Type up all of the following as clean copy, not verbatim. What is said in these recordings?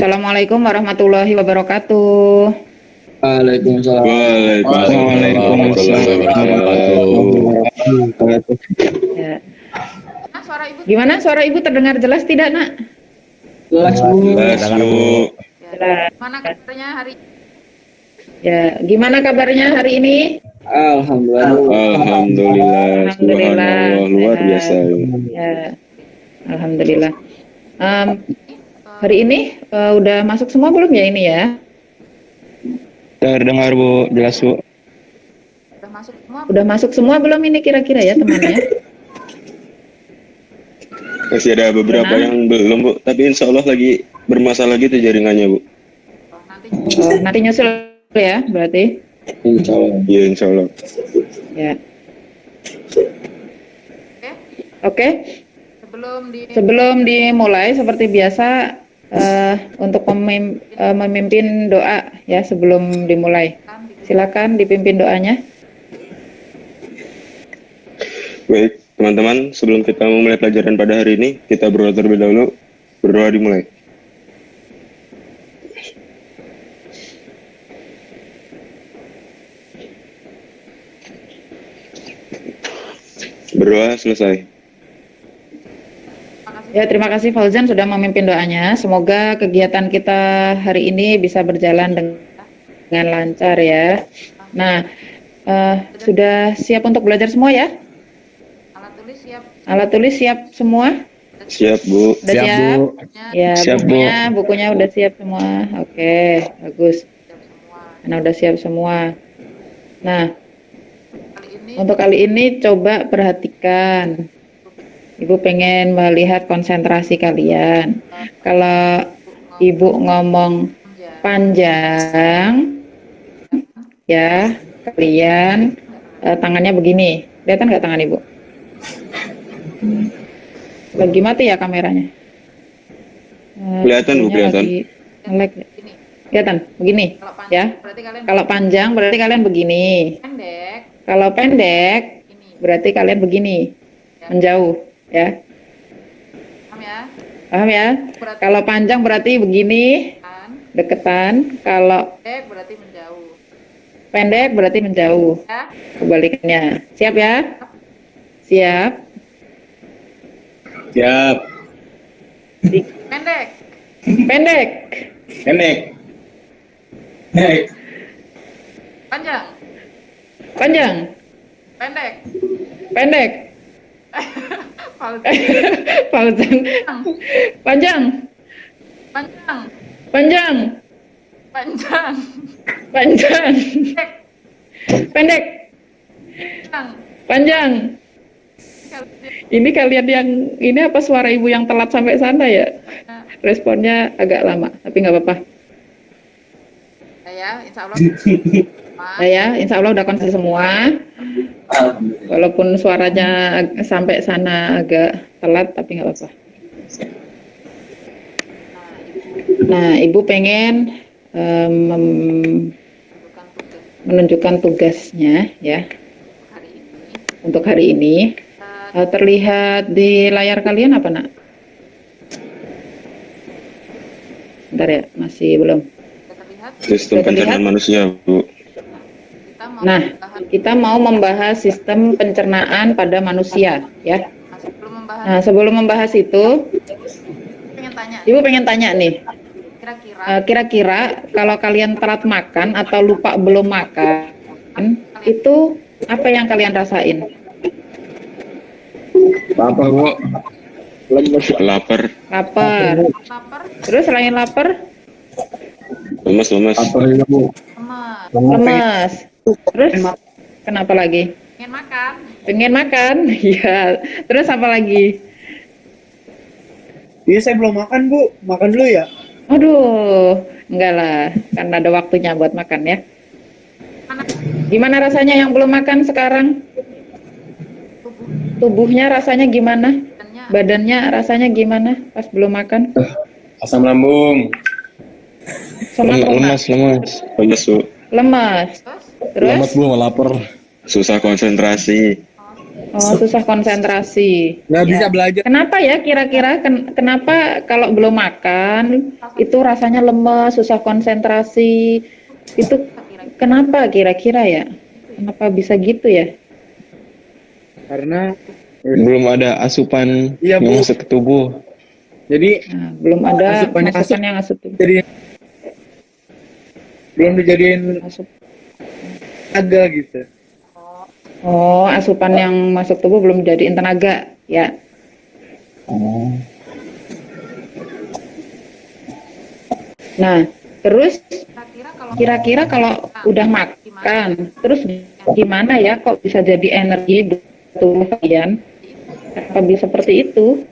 Assalamualaikum warahmatullahi wabarakatuh. Waalaikumsalam. Waalaikumsalam warahmatullahi wabarakatuh. Ya. Gimana suara ibu terdengar jelas tidak, Nak? Jelas, Bu. Jelas. Mana kabarnya hari Ya, gimana kabarnya hari ini? Alhamdulillah. Alhamdulillah. Subhanallah, luar Sehat. biasa. Ya. Alhamdulillah. Hari ini udah masuk semua belum ya ini ya? Terdengar Bu, jelas Bu. udah masuk semua? Udah masuk semua belum ini kira-kira ya temannya? Masih ada beberapa Nah. yang belum Bu, tapi insya Allah lagi bermasalah gitu jaringannya Bu. Nanti Oh, nanti nyusul ya berarti. Insya Allah. Iya insya Allah. Ya. oke. Oke. Sebelum Sebelum dimulai seperti biasa untuk memimpin doa ya sebelum dimulai. Silakan dipimpin doanya. Baik teman-teman, sebelum kita memulai pelajaran pada hari ini, kita berdoa terlebih dahulu. Berdoa dimulai. Berdoa selesai. Ya, terima kasih Fauzan sudah memimpin doanya. Semoga kegiatan kita hari ini bisa berjalan dengan lancar ya. Nah, sudah siap untuk belajar semua ya? alat tulis siap. Alat tulis siap semua? Siap Bu. Udah siap? Ya, Siap, Bu. bukunya udah siap semua. Oke, bagus. Siap semua. Nah, udah siap semua. Nah, Kali ini untuk kali ini coba perhatikan. Ibu pengen melihat konsentrasi kalian. Kalau Ibu ngomong panjang, ya kalian tangannya begini. Kelihatan nggak tangan Ibu? Lagi mati ya kameranya? Kelihatan, Bu, Kayaknya kelihatan. lagi nge-lag. ini. Kelihatan? Begini, Kalau panjang ya. berarti kalian Kalau panjang berarti kalian begini. pendek. Kalau pendek Ini. berarti kalian begini, menjauh, ya. Paham ya? Paham ya? Berarti Kalau panjang berarti begini, kan. deketan. Kalau Pendek berarti menjauh. pendek berarti menjauh. Ya. Kebalikannya. Siap ya? Siap. Siap. Pendek. Pendek. Pendek. Pendek. Panjang. Panjang. Pendek. Pendek. Fauzan. Fauzan. Panjang. Panjang. Panjang. Panjang. Panjang. Pendek. Pendek. Panjang. Panjang. Ini kalian yang ini apa suara ibu yang telat sampai sana ya? Responnya agak lama, tapi nggak apa-apa. Ya, insya Allah. Ya, insya Allah udah konsen semua. Walaupun suaranya sampai sana agak telat, tapi nggak apa-apa. Nah, ibu pengen menunjukkan tugasnya ya Hari ini untuk hari ini. Terlihat di layar kalian apa nak? Bentar ya, masih belum. sudah terlihat. Sistem Sudah terlihat? pencernaan manusia Bu. Kita mau Nah, membahas kita mau membahas sistem pencernaan pada manusia ya. sebelum membahas Nah, sebelum membahas itu, pengen tanya ibu pengen tanya nih. kira-kira Kira-kira kalau kalian telat makan atau lupa belum makan, itu apa yang kalian rasain? Apa, Bu? Lemes. Lapar, Lapar. lapar, Terus selain lapar, lemas. Apa ini, Bu? lemas, lemas. Terus kenapa lagi? pengen makan, Pengen makan? Iya. Terus apa lagi? Iya saya belum makan Bu, makan dulu ya. Aduh, enggak lah, kan ada waktunya buat makan ya. mana Gimana rasanya yang belum makan sekarang? tubuh Tubuhnya rasanya gimana? badannya Badannya rasanya gimana pas belum makan? Asam lambung. Lemas. Lemas Bu. Lemas. terus Terus Bu, lapar. Susah konsentrasi. Oh, susah konsentrasi. Nggak bisa Ya. belajar. Kenapa ya kira-kira kenapa kalau belum makan itu rasanya lemes, susah konsentrasi? Itu kenapa kira-kira ya? Kenapa bisa gitu ya? Karena Belum ada asupan Iya, yang Bu. masuk ke tubuh. jadi Nah, belum ada asupannya masukan masuk. yang masuk tuh. jadi belum dijadiin Masuk. agak gitu. Oh, asupan yang masuk tubuh belum jadiin tenaga, ya. Nah, terus kira-kira kalau udah makan, terus gimana ya kok bisa jadi energi buat tubuh kalian? Apa bisa seperti itu?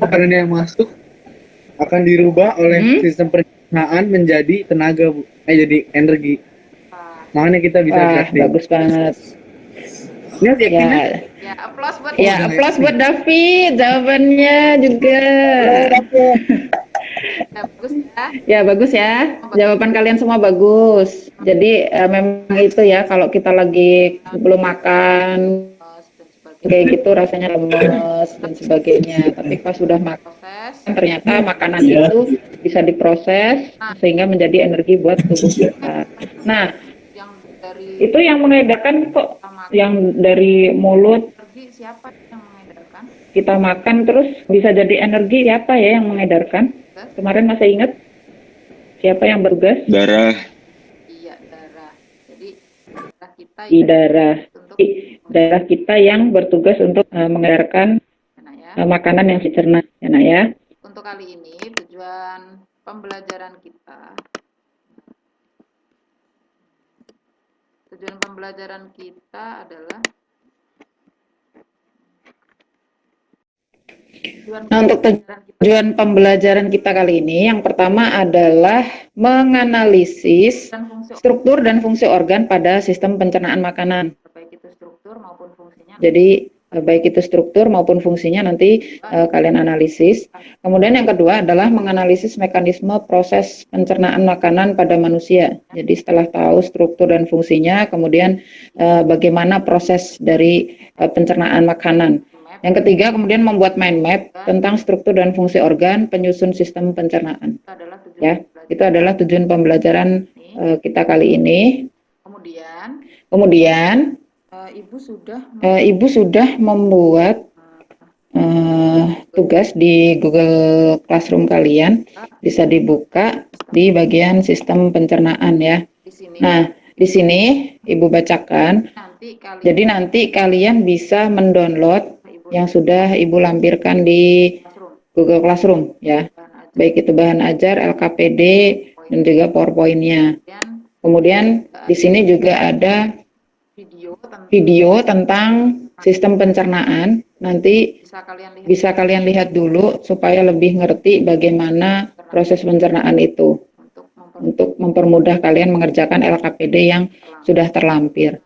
Karena dia masuk akan dirubah oleh sistem pencernaan menjadi tenaga, Bu. Jadi energi. Makanya kita bisa Wah, kreatif. bagus banget. Ini yakin Ya, Ya, applause buat ya, applause buat David, jawabannya juga. ya, bagus ya. Ya, bagus ya. Jawaban kalian semua bagus. Jadi memang itu ya, kalau kita lagi belum makan, Dan sebagainya. kayak gitu rasanya lemes dan sebagainya. Tapi pas sudah makan, Proses ternyata makanan itu bisa diproses sehingga menjadi energi buat tubuh kita. Nah, yang dari itu yang mengedarkan kok yang dari mulut energi siapa yang mengedarkan? kita makan terus bisa jadi energi, siapa ya yang mengedarkan? Kemarin masih ingat siapa yang bergas? Darah. Iya, darah. Jadi darah kita Di darah. untuk Darah kita yang bertugas untuk mengedarkan nah ya. makanan yang dicerna, ya nak ya. Untuk kali ini tujuan pembelajaran kita adalah Nah, untuk tujuan pembelajaran kita kali ini, yang pertama adalah menganalisis dan fungsi struktur dan fungsi organ pada sistem pencernaan makanan. baik itu struktur maupun fungsinya. Jadi baik itu struktur maupun fungsinya nanti kalian analisis. Kemudian yang kedua adalah menganalisis mekanisme proses pencernaan makanan pada manusia. Jadi setelah tahu struktur dan fungsinya, kemudian bagaimana proses dari pencernaan makanan. Yang ketiga kemudian membuat mind map tentang struktur dan fungsi organ penyusun sistem pencernaan. Itu adalah tujuan Ya, itu adalah tujuan pembelajaran kita kali ini. Kemudian Ibu sudah membuat tugas di Google Classroom kalian, bisa dibuka di bagian sistem pencernaan ya. di sini. Nah, di sini Ibu bacakan. Jadi nanti kalian bisa mendownload yang sudah Ibu lampirkan di Google Classroom ya. Baik itu bahan ajar, LKPD, dan juga PowerPoint-nya. Kemudian di sini juga ada video tentang sistem pencernaan. Nanti bisa kalian lihat dulu supaya lebih ngerti bagaimana proses pencernaan itu untuk mempermudah kalian mengerjakan LKPD yang sudah terlampir.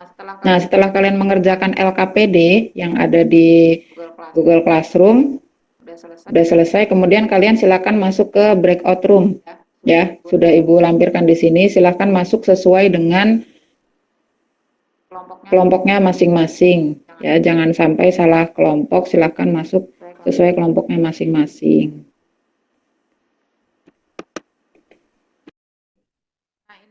Nah, setelah kalian mengerjakan LKPD yang ada di Google Classroom, sudah selesai, kemudian kalian silakan masuk ke breakout room. Ya, sudah Ibu lampirkan di sini, silakan masuk sesuai dengan kelompoknya masing-masing. Ya, jangan sampai salah kelompok, silakan masuk sesuai kelompoknya masing-masing.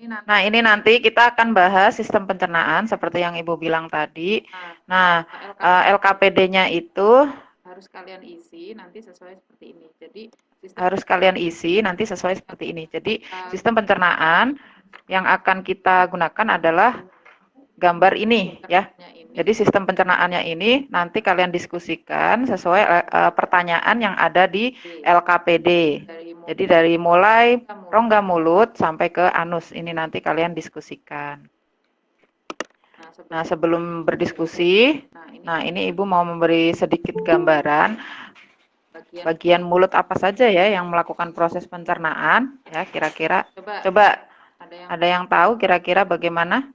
Nah, ini nanti kita akan bahas sistem pencernaan seperti yang Ibu bilang tadi. Nah, LKPD-nya itu harus kalian isi nanti sesuai seperti ini. Jadi sistem pencernaan yang akan kita gunakan adalah gambar ini ya. Jadi sistem pencernaannya ini nanti kalian diskusikan sesuai pertanyaan yang ada di LKPD. Jadi dari mulai rongga mulut sampai ke anus ini nanti kalian diskusikan. Nah, sebelum berdiskusi, nah ini Ibu mau memberi sedikit gambaran bagian mulut apa saja ya yang melakukan proses pencernaan ya, kira-kira. Coba ada yang tahu kira-kira bagaimana?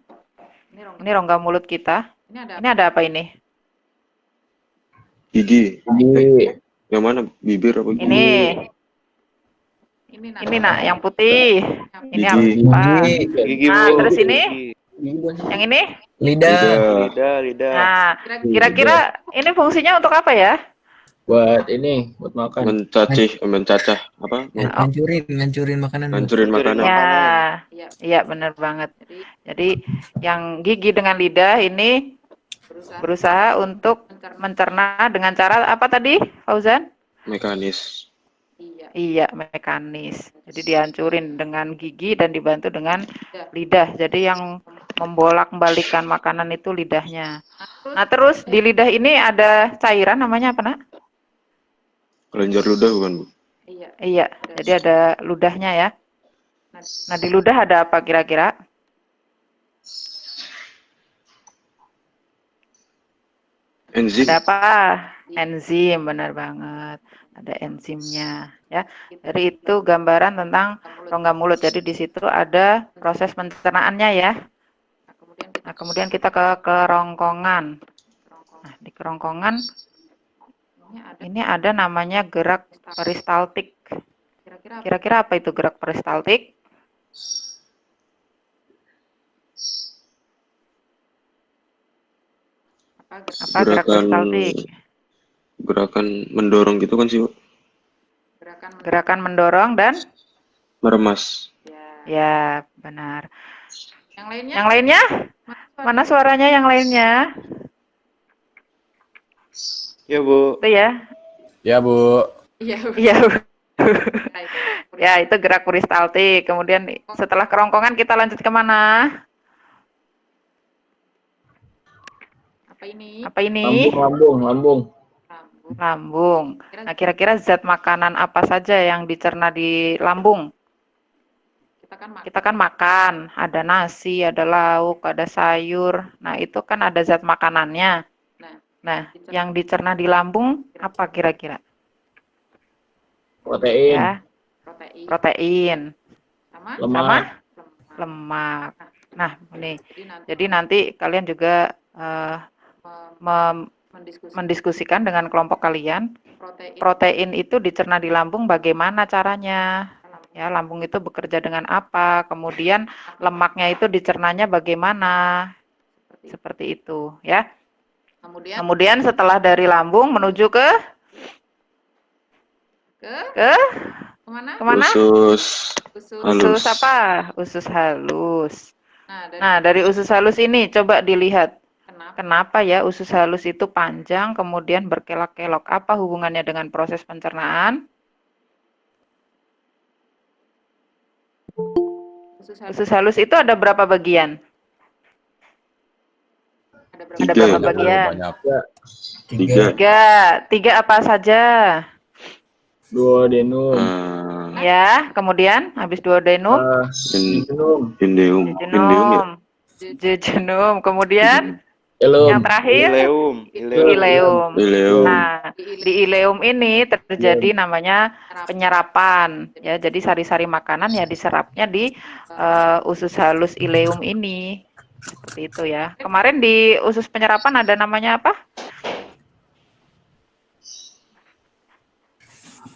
Ini rongga mulut kita. Ini ada apa ini? Gigi. Yang mana? Bibir apa gigi? Ini nak yang putih. Ini Gigi. apa? Gigi, Nah, Bu. terus ini? Yang ini? Lidah. Lidah. Nah, kira-kira ini fungsinya untuk apa ya? Buat ini, buat makan. Mencacah apa? Ngancurin makanan. Hancurin makanan. Ya, iya benar banget. Jadi yang gigi dengan lidah ini berusaha untuk mencerna dengan cara apa tadi, Fauzan? Mekanis. Iya, mekanis. Jadi dihancurin dengan gigi dan dibantu dengan lidah. Jadi yang membolak-balikan makanan itu lidahnya. Nah, terus di lidah ini ada cairan namanya apa, Nak? Kelenjar ludah bukan, Bu? Iya, jadi ada ludahnya ya. Nah, di ludah ada apa kira-kira? Enzim. Ada apa? Enzim, benar banget. Ada enzimnya ya. Jadi itu gambaran tentang rongga mulut. Jadi di situ ada proses pencernaannya ya. Nah, kemudian kita ke kerongkongan. Nah, di kerongkongan ini ada namanya gerak peristaltik. Kira-kira apa itu gerak peristaltik? Apa gerak peristaltik? Gerakan mendorong gitu kan sih, Bu? Gerakan mendorong dan Meremas. ya, benar. Yang lainnya? Mana suaranya yang lainnya? Ya, Bu. Itu ya. Ya, Bu. Iya. Ya, itu gerak peristaltik. Kemudian setelah kerongkongan kita lanjut kemana? Apa ini? Lambung. Lambung. Nah, kira-kira zat makanan apa saja yang dicerna di lambung? Kita kan makan, ada nasi, ada lauk, ada sayur. Nah, itu kan ada zat makanannya. Nah, yang dicerna di lambung apa kira-kira? Protein. Ya, protein. Lemak. Lemak. Nah, ini. Jadi nanti kalian juga mendiskusikan dengan kelompok kalian. Protein itu dicerna di lambung bagaimana caranya? Ya, lambung itu bekerja dengan apa? Kemudian lemaknya itu dicernanya bagaimana? Seperti itu, ya. Kemudian setelah dari lambung menuju ke kemana? Usus halus. Usus apa? Usus halus. Nah, dari usus halus ini coba dilihat. Kenapa ya usus halus itu panjang kemudian berkelok-kelok? Apa hubungannya dengan proses pencernaan? Usus halus itu ada berapa bagian? Ada berapa bagian? Tiga apa saja? Duodenum. Ya, kemudian habis duodenum, Indeum. jejunum, kemudian Elum. yang terakhir ileum. Nah, di ileum ini terjadi namanya penyerapan ya. Jadi sari-sari makanan ya diserapnya di usus halus ileum ini. Seperti itu ya. Kemarin di usus penyerapan ada namanya apa?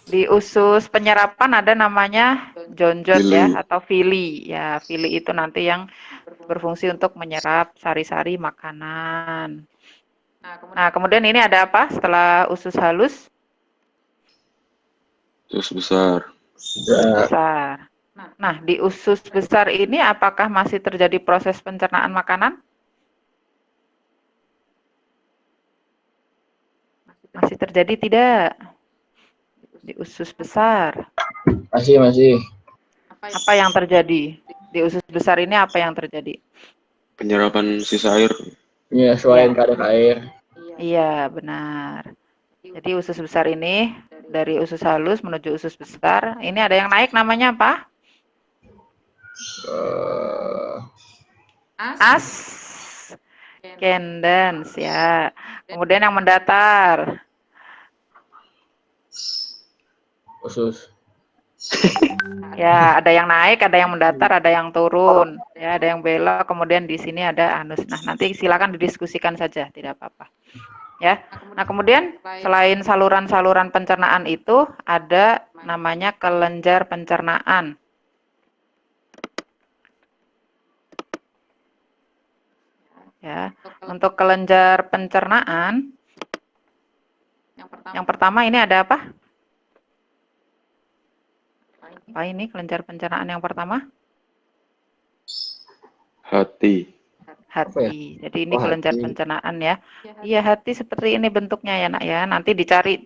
Di usus penyerapan ada namanya jonjot ya atau fili. Ya, fili itu nanti yang berfungsi untuk menyerap sari-sari makanan. Nah, kemudian ini ada apa setelah usus halus? Usus besar. Besar. Nah, di usus besar ini apakah masih terjadi proses pencernaan makanan? Masih terjadi tidak? Di usus besar. Masih. Apa yang terjadi? Di usus besar ini apa yang terjadi? Penyerapan sisa air. Menyesuaikan kadar air. Iya, benar. Jadi usus besar ini dari usus halus menuju usus besar, ini ada yang naik namanya apa? Ascendens ya. Kemudian yang mendatar. Usus. Ya, ada yang naik, ada yang mendatar, ada yang turun, ya, ada yang belok, kemudian di sini ada anus. Nah, nanti silakan didiskusikan saja, tidak apa-apa. Ya. Nah, kemudian selain saluran-saluran pencernaan itu ada namanya kelenjar pencernaan. ya. Untuk kelenjar pencernaan, yang pertama ini ada apa? Apa ini kelenjar pencernaan yang pertama? Hati. Hati. Jadi ini Oh, kelenjar hati. pencernaan ya. Iya, hati seperti ini bentuknya ya, Nak ya. Nanti dicari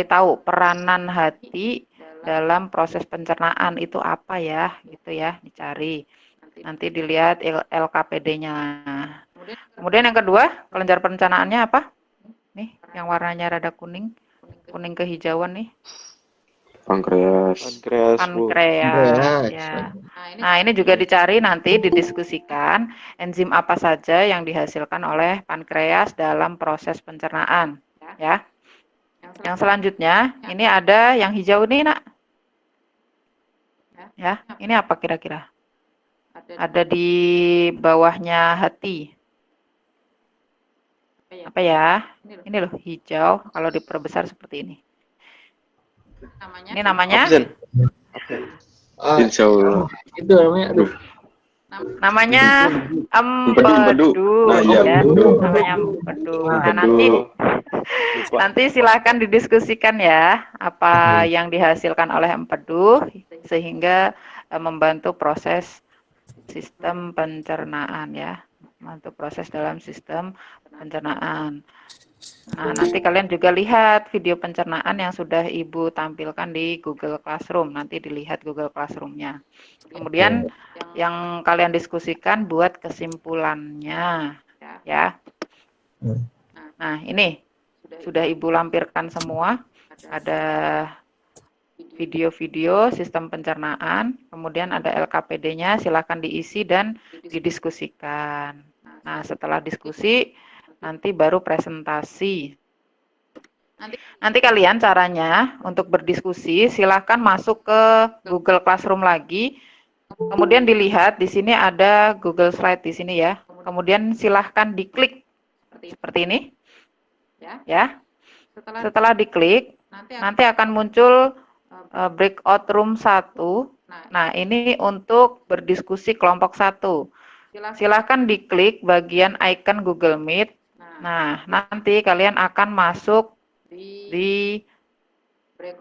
tahu peranan hati dalam proses pencernaan itu apa ya, gitu ya, dicari. Nanti dilihat LKPD-nya. Kemudian yang kedua, kelenjar pencernaannya apa? Nih, yang warnanya rada kuning kehijauan nih. Pankreas. Pankreas ya. Nah, ini juga dicari nanti didiskusikan enzim apa saja yang dihasilkan oleh pankreas dalam proses pencernaan, ya. Yang selanjutnya, ini ada yang hijau nih, Nak. Ya, ini apa kira-kira? Ada di bawahnya hati. Apa ya? Ini loh, hijau kalau diperbesar seperti ini. Ini namanya? Ah, Insya Allah. itu namanya. Aduh. Namanya empedu, Nah, iya, ya. empedu. Namanya empedu. Nah, Aduh. nanti silahkan didiskusikan ya apa yang dihasilkan oleh empedu sehingga membantu proses sistem pencernaan ya, membantu proses dalam sistem pencernaan. Nah, nanti kalian juga lihat video pencernaan yang sudah Ibu tampilkan di Google Classroom. Nanti dilihat Google Classroom-nya. Kemudian yang kalian diskusikan buat kesimpulannya, ya. Nah, ini sudah Ibu lampirkan semua. Ada video-video sistem pencernaan, kemudian ada LKPD-nya, silakan diisi dan didiskusikan. Nah, setelah diskusi, nanti baru presentasi. Nanti kalian caranya untuk berdiskusi, silakan masuk ke Google Classroom lagi, kemudian dilihat di sini ada Google Slide di sini ya. Kemudian silahkan diklik seperti ini, ya. Setelah diklik, nanti akan muncul breakout room 1. Nah, ini untuk berdiskusi kelompok 1. Silahkan diklik bagian icon Google Meet. Nah, nanti kalian akan masuk di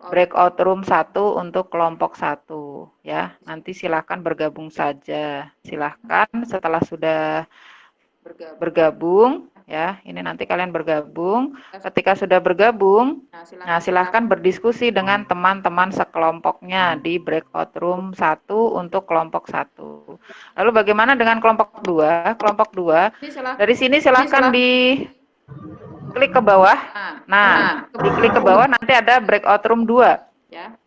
breakout room 1 untuk kelompok 1 ya. Nanti silahkan bergabung saja. Silahkan setelah sudah bergabung ya, ini nanti kalian bergabung. Ketika sudah bergabung, nah silahkan berdiskusi dengan teman-teman sekelompoknya di breakout room 1 untuk kelompok 1. Lalu bagaimana dengan kelompok 2? Kelompok 2, dari sini silahkan diklik ke bawah. Nah, diklik ke bawah nanti ada breakout room 2.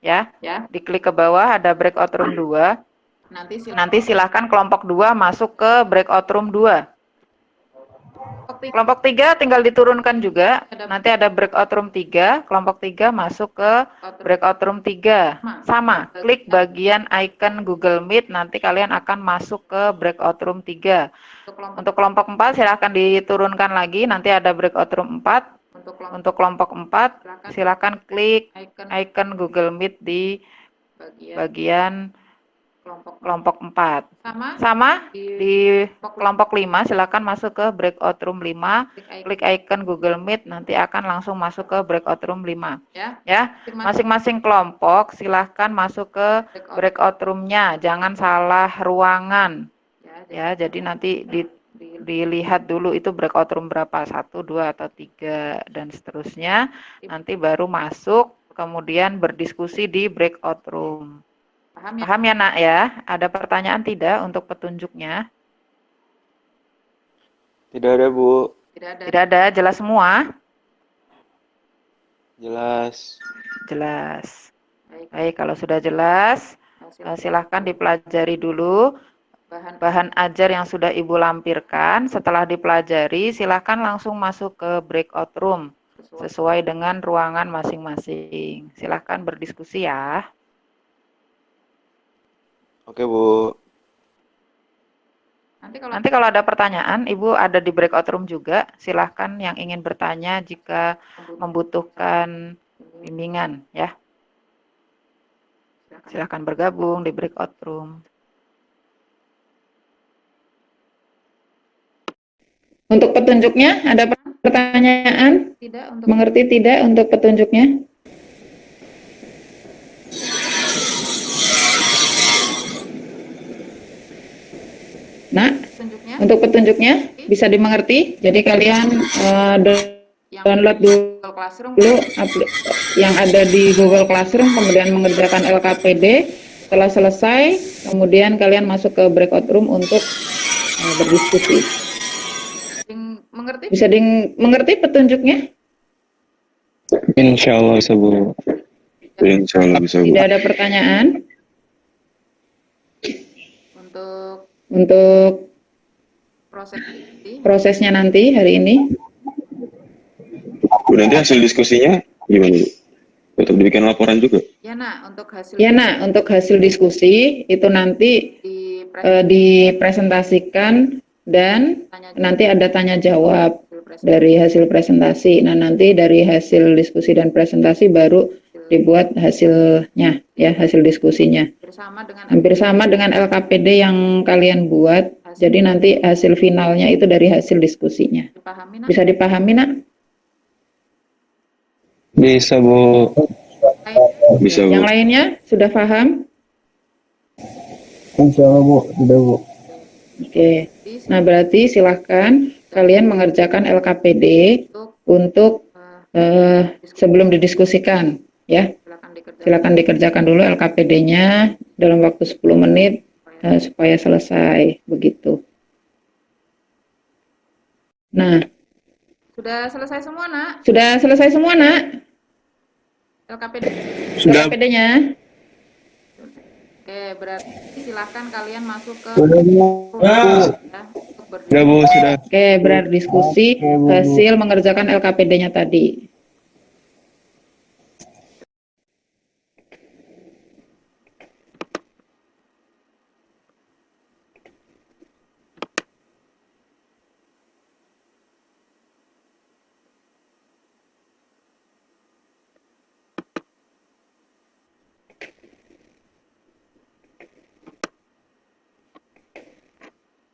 Ya, diklik ke bawah ada breakout room 2. Nanti silahkan kelompok 2 masuk ke breakout room 2. Kelompok 3 tinggal diturunkan juga. Nanti ada breakout room 3. Kelompok 3 masuk ke breakout room 3. Sama, klik bagian icon Google Meet. Nanti kalian akan masuk ke breakout room 3. Untuk kelompok 4 silahkan diturunkan lagi. Nanti ada breakout room 4. Untuk kelompok 4 silahkan klik icon Google Meet di bagian kelompok 4. Sama di kelompok 5 silakan masuk ke breakout room 5, klik icon Google Meet, nanti akan langsung masuk ke breakout room 5. Ya, masing-masing kelompok silahkan masuk ke breakout room-nya, jangan salah ruangan. Ya, jadi nanti dilihat dulu itu breakout room berapa, 1, 2, atau 3, dan seterusnya. Nanti baru masuk, kemudian berdiskusi di breakout room. Paham ya, Nak ya? Ada pertanyaan tidak untuk petunjuknya? Tidak ada, Bu. Tidak ada, jelas semua? Jelas. Jelas. Baik, kalau sudah jelas, silahkan dipelajari dulu bahan ajar yang sudah Ibu lampirkan. Setelah dipelajari, silahkan langsung masuk ke breakout room sesuai dengan ruangan masing-masing. Silahkan berdiskusi ya. Oke, Bu. Nanti kalau ada pertanyaan, Ibu ada di breakout room juga. Silahkan yang ingin bertanya jika membutuhkan bimbingan ya. Silahkan bergabung di breakout room. Untuk petunjuknya ada pertanyaan? Tidak untuk Mengerti tidak untuk petunjuknya? Nah, petunjuknya untuk petunjuknya bisa dimengerti. Jadi kalian yang download dulu Google Classroom yang ada di Google Classroom, kemudian mengerjakan LKPD. Setelah selesai, kemudian kalian masuk ke breakout room untuk berdiskusi. mengerti? Bisa dimengerti petunjuknya? Insya Allah bisa, Bu. Insya Allah bisa, Bu. Tidak ada pertanyaan Untuk untuk proses prosesnya nanti hari ini. Bu, nanti hasil diskusinya gimana, Bu? Tetap dibikin laporan juga? ya nak untuk hasil Ya nak, untuk hasil diskusi itu nanti di dipresentasikan dan nanti ada tanya jawab dari hasil presentasi. Nah, nanti dari hasil diskusi dan presentasi baru dibuat hasilnya, ya, hasil diskusinya. bersama dengan Hampir sama dengan LKPD yang kalian buat. Jadi nanti hasil finalnya itu dari hasil diskusinya. dipahami nak. Bisa dipahami, nak? Bisa, Bu. Bisa, Bu. Yang lainnya sudah paham? Insya Allah, Bu. Sudah, Bu. Oke. Nah, berarti silahkan kalian mengerjakan LKPD untuk sebelum didiskusikan, ya. Silakan dikerjakan dulu LKPD-nya dalam waktu 10 menit supaya selesai, begitu. Nah, Sudah selesai semua nak sudah selesai semua, nak? LKPD? Sudah. LKPD-nya? Oke, berarti silahkan kalian masuk ke Sudah, Bu. ya, untuk Sudah, Bu. Sudah. Oke, berdiskusi hasil mengerjakan LKPD-nya tadi.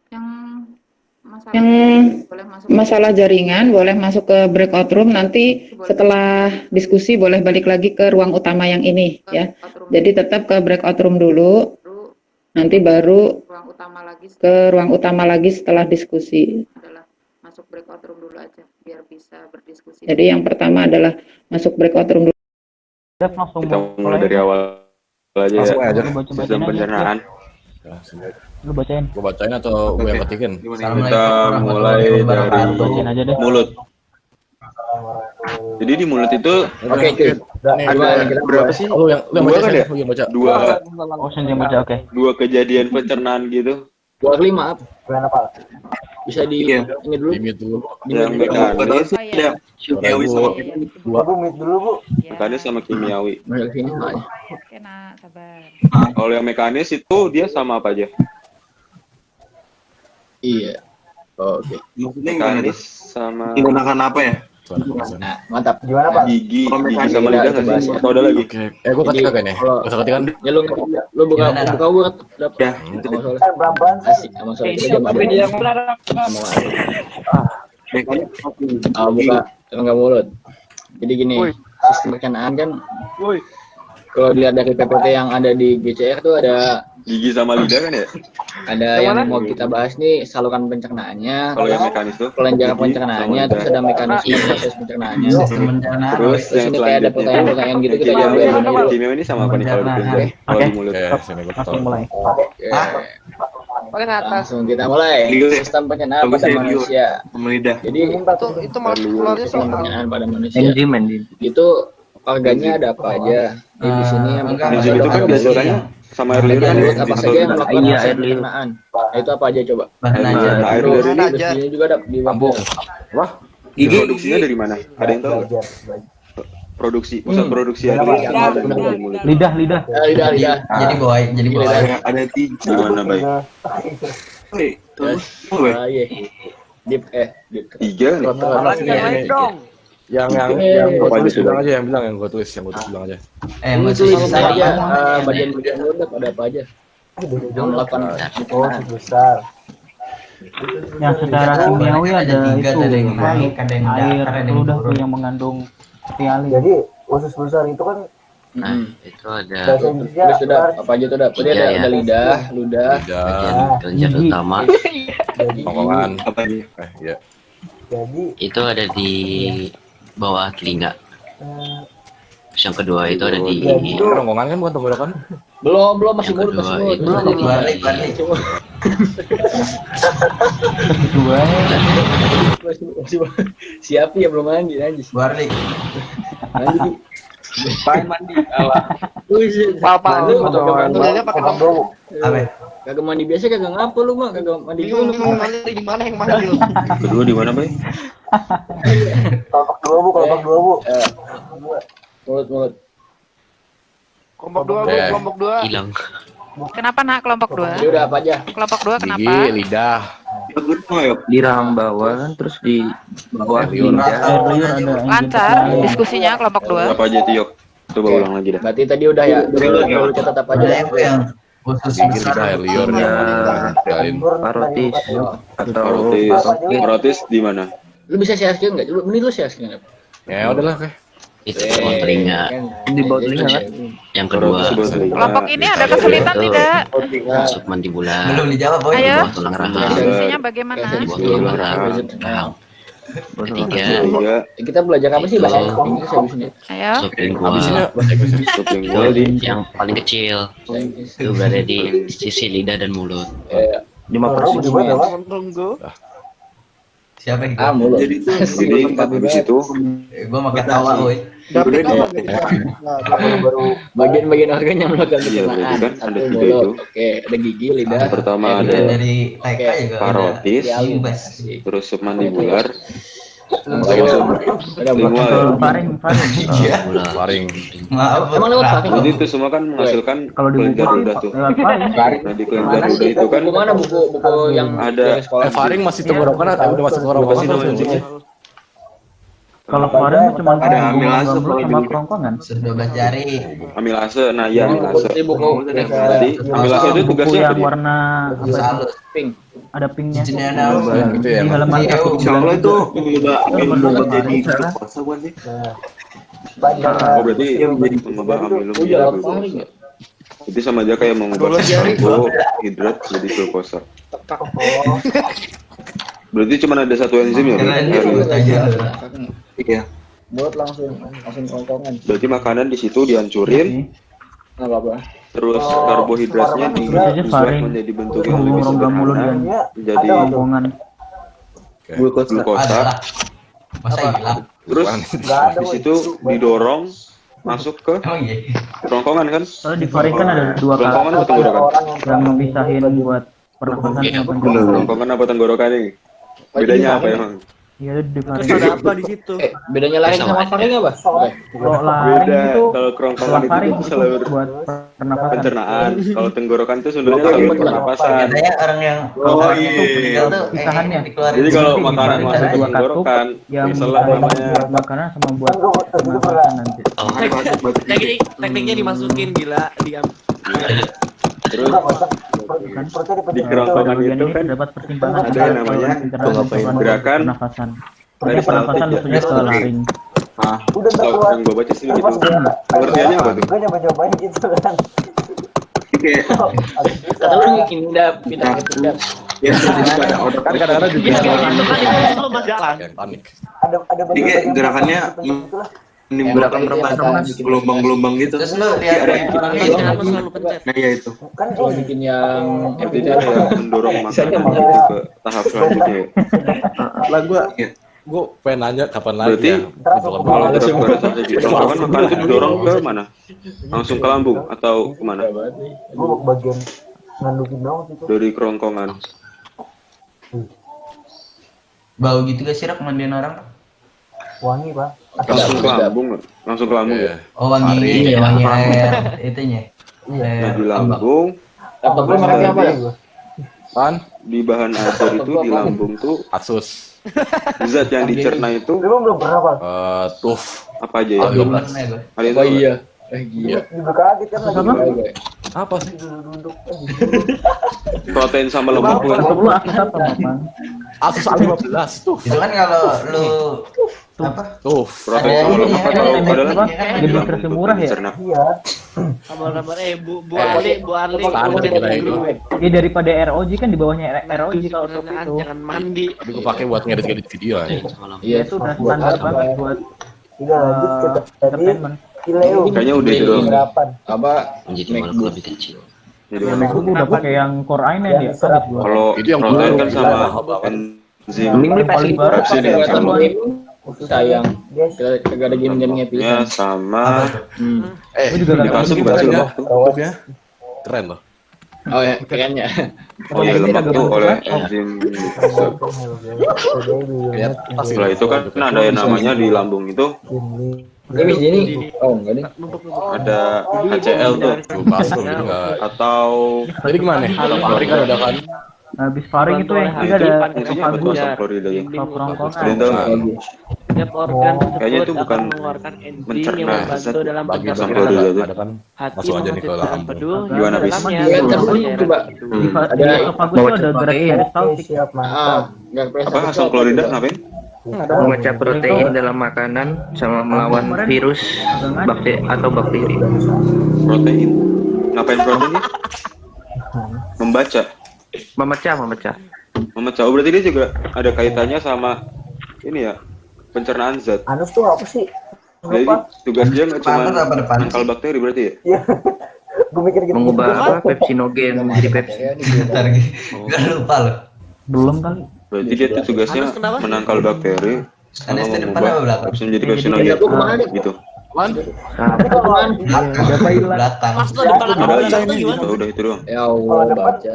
yang masalah Yang boleh masuk masalah jaringan boleh masuk ke breakout room, nanti setelah diskusi boleh balik lagi ke ruang utama yang ini, ya. breakout room Jadi tetap ke breakout room dulu, dulu, nanti baru ruang utama lagi ke ruang utama lagi setelah diskusi. adalah masuk breakout room dulu aja biar bisa berdiskusi. Jadi yang pertama adalah masuk breakout room dulu. Kita mulai dari awal aja ya. Sistem pencernaan. Lu bacain. Gue bacain atau gue yang ketikin? Kita mulai dari Bacain aja deh. mulut. Jadi di mulut itu ada berapa sih? Oh, yang Dua baca kan ya? lu yang baca. Oh, yang baca, oke. Dua kejadian pencernaan gitu. 25 bisa di ini dulu. Limit dulu. Yang mekanis, Iya. Dua. mekanis sama kimiawi. Mulai sini makanya. Oke nak, sabar. Kalau yang mekanis itu dia sama apa aja? Iya. Oke. Mekanis sama Menggunakan apa ya? Nah, mantap. gigi sama lidah nggak sih? Atau ada lagi? Oke. Gue ketik kagak nih? Gue ketikan. Ya lu buka Word Ya, itu asik sama soal kita jam ada. Buka enggak mulut. Jadi gini, sistem pencernaan kan kalau dilihat dari PPT yang ada di GCR tuh ada Gigi sama lidah kan ya? yang mau kita bahas nih saluran pencernaannya, Kalau yang mekanis tuh? kelenjar pencernaannya, terus ada mekanisme proses pencernaannya. Terus yang ini kayak ada selanjutnya pertanyaan gitu kita jawab dulu. kimia ini sama apa nih kalau di kalau di mulut? Oke, sini gue tahu. Mulai. Langsung kita mulai. Sistem pencernaan pada manusia. Lidah. Jadi Itu sistem pencernaan pada manusia. Itu organnya ada apa aja? Di sini yang di situ kan biasanya sama air liur kan ya? apa saja yang melakukan proses pencernaan. Nah, itu apa aja coba? Nah, air liur ini Terus di sini juga ada di wah, produksinya dari mana? Ada yang tahu nggak? Produksi, pusat produksi air liur yang ada di mulut. Lidah. lidah. Jadi bawa Ada tiga. Gimana baik? Iya. Deep. Tiga nih. Yang gue tulis bilang aja, yang gue tulis bilang aja. Ini tulis saja bagian mulut ada apa aja? Yang melakukan pencernaan. Yang secara kimiawi ada tiga, itu ada yang naik, ada yang air datar, ada yang ludah tuh turun. yang mengandung stealin. Jadi usus besar itu kan Nah, itu ada bahasa Inggrisnya Terus sudah apa aja tuh dah? Tadi Iya, ada, ya. ada lidah, ludah, bagian Ah, kelenjar gigi. utama. Kerongkongan. Apa nih? Iya. jadi Itu ada di bawah telinga. eh, Terus yang kedua itu ada di Kerongkongan kan bukan tenggorokan? belum masih yang mulut kedua masih mulut. itu Belum, ada di Balik. Kedua masih siapa ya belum mandi anjir. Balik. Mandi. Paling mandi. Papa lu Modelnya pakai bambu. Apa? kagak mandi biasa kagak ngapa lu mah kagak mandi dulu. Di mana yang mandi lu? Kedua di mana, Bay? kelompok dua bu, kelompok dua bu. Mulut. Kelompok dua bu, Oke. kelompok dua. hilang. Kenapa nak kelompok 2? Dia udah apa aja? Kelompok 2 kenapa? Gigi, lidah. Di rahang bawah kan, terus di bawah Liur. lidah. air liur ada enzim Lancar stealin. diskusinya kelompok 2. Apa aja itu, Yok? Coba ulang lagi dah. Berarti tadi udah ya. Lu catat apa aja? Ada yang usus Gigi, besar. lidah, air liur. Stealin. Parotis atau Parotis di mana? Lu bisa share screen enggak? Lu mending lu share screen. Ya udahlah, oke. Itu bawah telinga. di bawah telinga kan? Yang kedua Kelompok ini ada kesulitan itu tidak? masuk mandibular. Belum dijawab, Boy. Ayo. Di bawah tulang rahang. Diskusinya bagaimana? Di bawah tulang rahang. Ketiga, Tiga, Kita belajar apa sih bahasa Inggris habis ini? Ayo. sublingual. Habisnya bahasa Inggris. sublingual di Yang paling kecil itu berada di sisi lidah dan mulut. 5%. Siapa yang Ah, mulut. jadi habis itu Gua mau ketawa, Boy. Bagian-bagian organ yang melakukan Iya, berarti pencernaan. kan Satu ada tiga mulut. itu. Oke, ada gigi, lidah. pertama Udah ada dari TK juga. parotis, Bebas. terus submandibular, Ada lingual. Faring Iya. Mandibular. Faring. Maaf. Emang lewat faring? Jadi itu semua kan menghasilkan kalau di buku kelenjar ludah tuh. lewat faring. Nah di kelenjar ludah itu kan Buku mana buku yang ada dari sekolah? Faring masih tenggorokan atau udah masuk kerongkongan? Apa sih namanya enzimnya? Kalau faring cuma Ada amilase gambut kalau sama di- kerongkongan. 12 jari. amilase. Nah iya amilase. Ini buku Jadi amilase itu Buku tugasnya apa yang dia? warna apa itu? Halus. pink. Ada pinknya. Cincinnya Itu ya. Di halaman Iya, 192. itu mengubah jadi Cara. puasa bukan sih? Oh berarti mengubah amilum Oh jadi iya, glukosa. faring ya. Itu sama aja kayak mengubah karbohidrat jadi glukosa. Berarti cuma ada satu enzim ya? Keren Bro? gitu aja. Iya. Mulut langsung kerongkongan. Berarti makanan di situ dihancurin, Enggak apa-apa. terus karbohidratnya Bisa aja dibuat faring. menjadi bentuk yang lebih Rongga mulut sederhana, dan menjadi kerongkongan. glukosa. Ada. Masa hilang? Terus di situ didorong masuk ke Emang iya? kerongkongan kan? Kalau di faring kan ada dua Kerongkongan kata apa tenggorokan? yang memisahkan buat pernapasan sama pencernaan. Kerongkongan apa tenggorokan ini? Bedanya apa emang? Iya di faring. apa di situ? Bedanya laring sama faring apa? Oke. Kalau laring Beda. itu Kalau kerongkongan setelah itu faring tuh itu saluran buat pernapasan. pencernaan. Kalau tenggorokan itu sebenarnya saluran pernapasan. Katanya orang yang Oh, orang itu iya. meninggal tuh Pisahannya. dikeluarin. Jadi kalau Di makanan faring masuk ada ke dua katup tenggorokan, yang misalnya misahin namanya buat makanan sama buat pernapasan nanti. Oh, Tekniknya dimasukin gila diam. terus di kerongkongan Bagian itu ini kan terdapat persimpangan ada yang namanya gerakan pernapasan. dari Makanya pernapasan saltik lusunya ke laring. Kalau yang gue baca sih gitu. Pengertiannya apa tuh? Gue nyoba-nyobain gitu kan. Kata lu pindah ke pindah. Ya, jadi pada otot Kan kadang-kadang juga Jalan. panik. Ada Jadi kayak gerakannya menimbulkan gelombang-gelombang gitu. Terus lu lihat Ada yang orang yang itu Selalu pencet. Nah, ya itu. kan Kalau bikin yang Intinya kayak mendorong makanan itu ke tahap selanjutnya. Lah Gue pengen nanya kapan lagi Berarti ya. kalau tetap pada saat di kerongkongan makanan itu didorong ke mana? Langsung ke lambung atau kemana? gue bagian ngandungin dong gitu. Dari kerongkongan. bau gitu gak sih Rak, mandiin orang? Wangi pak. Langsung ke lambung, nggak? Langsung ke lambung ya. Oh wangi Faring. ini ya, wangi air itunya. Nah di lambung, laptop lu mereknya apa ya? Kan di bahan ajar itu di lambung tuh Asus. zat yang dicerna itu Lu belum pernah pak. Tuf. apa aja ya? Pernah ya gue. Ada yang Oh tahu nggak? iya. Gila. Juga kaget kan lagi Apa? Apa sih? duduk. protein sama lemak tuh. Atau lu akses apa, Bang? Asus A15 tuh. Itu kan kalau lu apa? Tuh, Protein sama lemak atau adalah Demonstrasi murah ya? Iya. Kabar-kabar Bu Arli. Standar kita itu. Ya daripada ROG kan di bawahnya ROG kalau untuk itu. Jangan mandi. Tapi gue pakai buat ngedit video aja. Iya itu udah standar banget buat Tidak lanjut ke tadi. entertainment. Kileo. Kayaknya udah itu doang. Berapa? Apa? Menjadi MacBook. lebih kecil. Jadi Aku udah pakai yang Core i9 ya, kaget gua. kalau Itu yang protein baru. kan sama enzim Paling baru Pepsin yang sama. Sayang. Guys, Kagak ada game-gamenya Ya pisan. sama. Gua juga Yang nggak masuk tahu berhasil juga. waktu. YouTube-nya keren loh. Oh ya, kayaknya. Oh iya, lemak tuh oleh enzim. Setelah itu kan ada yang namanya di lambung itu Ini sini. Oh, enggak deh. ada HCl tuh Gue bahas tuh, jadi nggak. atau Jadi gimana? Kalau Fahri kan udah kan. Habis faring itu yang nah, ketiga itu ada fungsinya apa tuh asam klorida ya? Stop rongkongan. Kalian tahu nggak? Setiap organ Kayaknya itu tersebut bukan akan mengeluarkan enzim yang mencerna membantu zat dalam Bagi asam pencernaan. klorida itu. ada kan. Hati Masuk aja nih ke menghasilkan lambung. empedu Gimana, di Bis? dalamnya. Ya, tapi coba. Di Ada esophagus itu ada gerak peristaltik. siap mantap. enggak Apa asam klorida ngapain? memecah protein dalam makanan sama melawan virus, bakteri atau bakteri. Protein. Ngapain proteinnya? Membaca. Memecah. Memecah. Oh, berarti dia juga ada kaitannya sama ini ya, pencernaan zat. Anus tuh apa sih? Jadi Lupa. tugas dia nggak cuma Apa depan? menangkal bakteri berarti ya? Iya. Gue mikir gitu. Mengubah apa? Pepsinogen jadi Pepsi. Bentar gitu. Gak lupa loh. Belum kali. Berarti dia tuh tugasnya Anus kenapa? menangkal bakteri sama Anus di depan apa mengubah belakang? pepsin menjadi pepsinogen gitu. Siapa hilang? Belakang. Pas lo depan Udah, belakang tuh gimana? udah itu doang. Ya Allah, baca.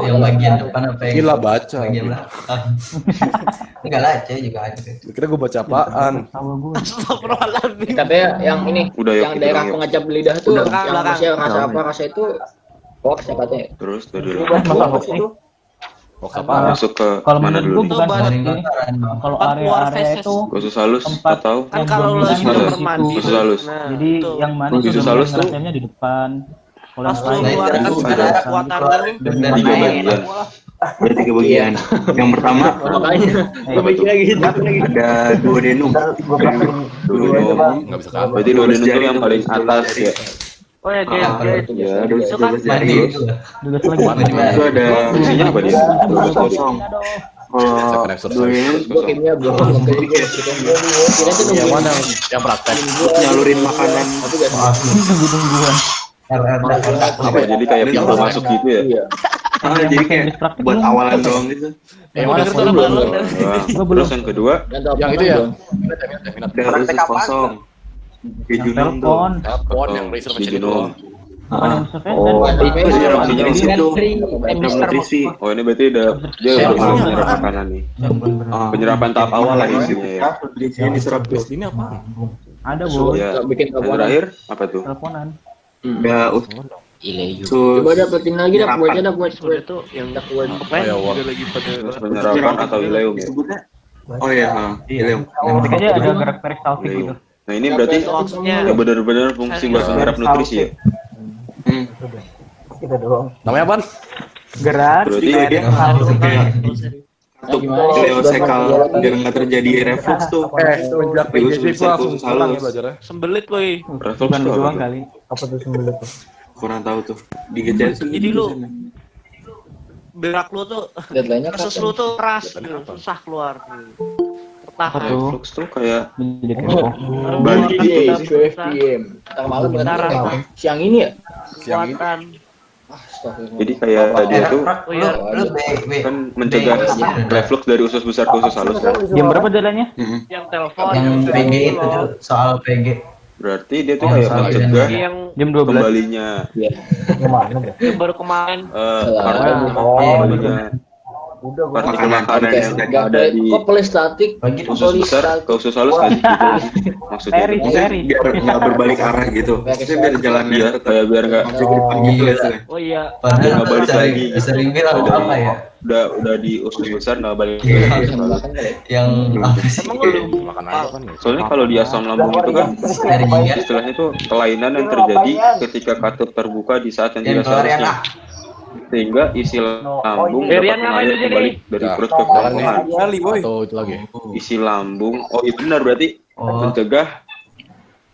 Yang bagian depan apa yang? Gila baca. Bagian belakang. Enggak lah, cewek juga ada. Kira gue baca apaan? Sama gue. Astagfirullahaladzim. Katanya yang ini, Udah ya, yang gitu daerah doang ya. pengecap lidah tuh, Udah, yang belakang. masih rasa apa rasa itu hoax ya katanya. Terus dari Hoax apa? masuk ke Kalau mana menurut dulu gue nih? bukan ini. Kalau Tempat keluar area-area feses. itu Khusus halus tempat atau Kan yang kalau lo dominan lagi Khusus di kamar halus. situ. mandi. Khusus halus. Nah, Jadi itu. yang mana Khusus dominan halus tuh? ngerasainnya di depan. Kalau Pas yang lo lain mengeluarkan itu segala ada kekuatan lo. dari tiga mana? bagian. Ada 3 bagian. Yang pertama Makanya, gue mikirnya gitu. ada duodenum. Gue pakein Duodenum. Nggak bisa kan? Berarti duodenum itu yang paling atas ya. Oh ya guys, Ya, itu kan 12 jari. Tugas lagi. Itu ada fungsinya apa dia? 12 kosong. Kalau Second exercise. duodenum Gue kimia belum. Kira tuh Yang nungguin. mana yang praktek? nyalurin makanan. Tunggu-tungguan. Apa ya? Jadi kayak pintu masuk gitu ya. Iya. Jadi kayak buat awalan doang gitu. Yang mana Udah sebelum? balon. Nah, terus yang kedua Yang itu ya? Ada usus kosong. Jejunum tuh. Telepon. Telepon yang research di itu. genome. Bukan yang survei. Oh, Itu dia fungsinya di situ. Chemistry. Nutrisi. Oh, ini berarti dia udah menyerap makanan nih. Penyerapan tahap awal lah isinya ya. Nutrisinya diserap tuh. Ini apa? Ada boy. Ya. Bikin Yang teleponan. terakhir apa tuh? Teleponan. Ada Ileum. usus. Coba dapetin lagi dah Penyerapan. kuatnya dah kuat. itu yang Dah kuat. Ya, wah. Terus penyerapan atau ileum ya. Disebutnya. Oh iya, ileum. Yang ketiga ada gerak peristaltik gitu. Ileum. Nah, ini berarti maksudnya yang benar-benar fungsi buat menyerap nutrisi ya. kita doang. Namanya apa? Gerak. Berarti dia untuk Ileosekal biar nggak terjadi reflux tuh. Semenjak Usus PJJ besar, gua langsung usus pulang ya halus. belajarnya. sembelit woi. reflux Bukan tuh apa doang tuh? kali. Apa tuh sembelit tuh? Kurang tahu tuh. Di GCS Jadi lu berak lu tuh Deadline-nya usus kapan? lu tuh keras gitu, susah keluar. Tertahan. Reflux tuh kayak Jadi kepo. balik gitu Iya, sih. 12 PM. Ntar malam berarti Darah. apa? Siang ini ya? Kekuatan. Astagfirullah. Jadi kayak dia tuh Oh iya. Lu kan mencegah reflux dari usus besar ke usus halus kan. Jam berapa jalannya? Yang telepon, yang yang PG itu telepon, tuh, soal PG. Berarti dia tuh kayak salah. mencegah yang Jam 12. kembalinya Yang mana deh? yang baru kemarin kembalinya Udah gue partikel makanan yang Nggak ada di kok polistatik? Bagi usus besar ke usus halus nggak sih? Gitu maksudnya. Seri, seri. Biar nggak berbalik arah gitu. Maksudnya biar jalannya Iya, kayak biar nggak ke depan gitu ya. Sel. oh iya. Biar nggak balik lagi. sering bilang Udah apa ya? udah di usus besar nggak balik Iya. lagi. Yang apa sih? Emang lu Makan aja kan ya. Soalnya kalau di asam lambung itu kan Energinya istilahnya itu kelainan yang terjadi ketika katup terbuka di saat yang yang tidak keluar yang seharusnya. sehingga isi lambung dapat Rian ngapain mengalir di sini? kembali dari Ya. perut ke kerongkongan. Atau itu lagi. Isi lambung, oh iya benar berarti mencegah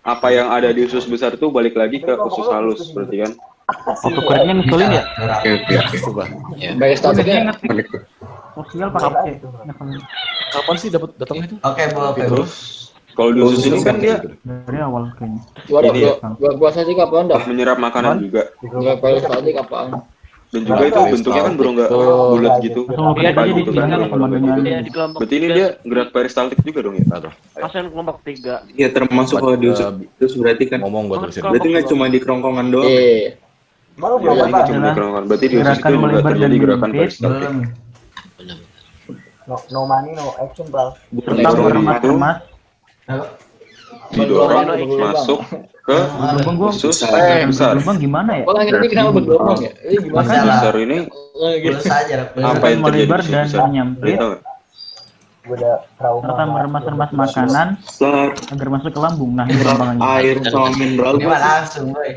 apa yang ada di usus besar itu balik lagi ke usus halus berarti kan? Waktu kuretnya ngeselin ya? Oke. Coba. Statiknya Sosial pakai C. Kapan sih dapat datangnya itu? Oke, Bu. Terus kalau di usus ini kan dia Dari awal kayaknya. Ini ya. Gua puasa sih kapan dah? menyerap makanan juga. Gua peristaltik apaan? Dan juga itu bentuknya kan nggak bulat gitu. Lihat Apa aja di gitu kan? sini sama dengan Di kelompok Berarti ini dia gerak peristaltik juga dong ya? pasien kelompok 3. Iya termasuk kalau di usus terus berarti kan. Ngomong gua terusin. Berarti nggak cuma di kerongkongan doang. Iya. Malu Ya, belum ini cuma di kerongkongan. Berarti di usus Gerakan itu juga melebar terjadi dan gerakan menyempit. peristaltik. no money no action pal. Serta meremas-remas. Didorong masuk ke usus besar. Gelombang gimana ya? Kok langit ini kenapa bergelombang ya? Ini gimana? Usus besar ini Lulus aja. apa yang terjadi Melebar di usus dan besar? menyempit. Tahu nggak? Gue udah trauma. Serta meremas-remas makanan Set, agar masuk ke lambung. Nah, ini gelombangnya. air sama mineral Ini mah langsung, boy.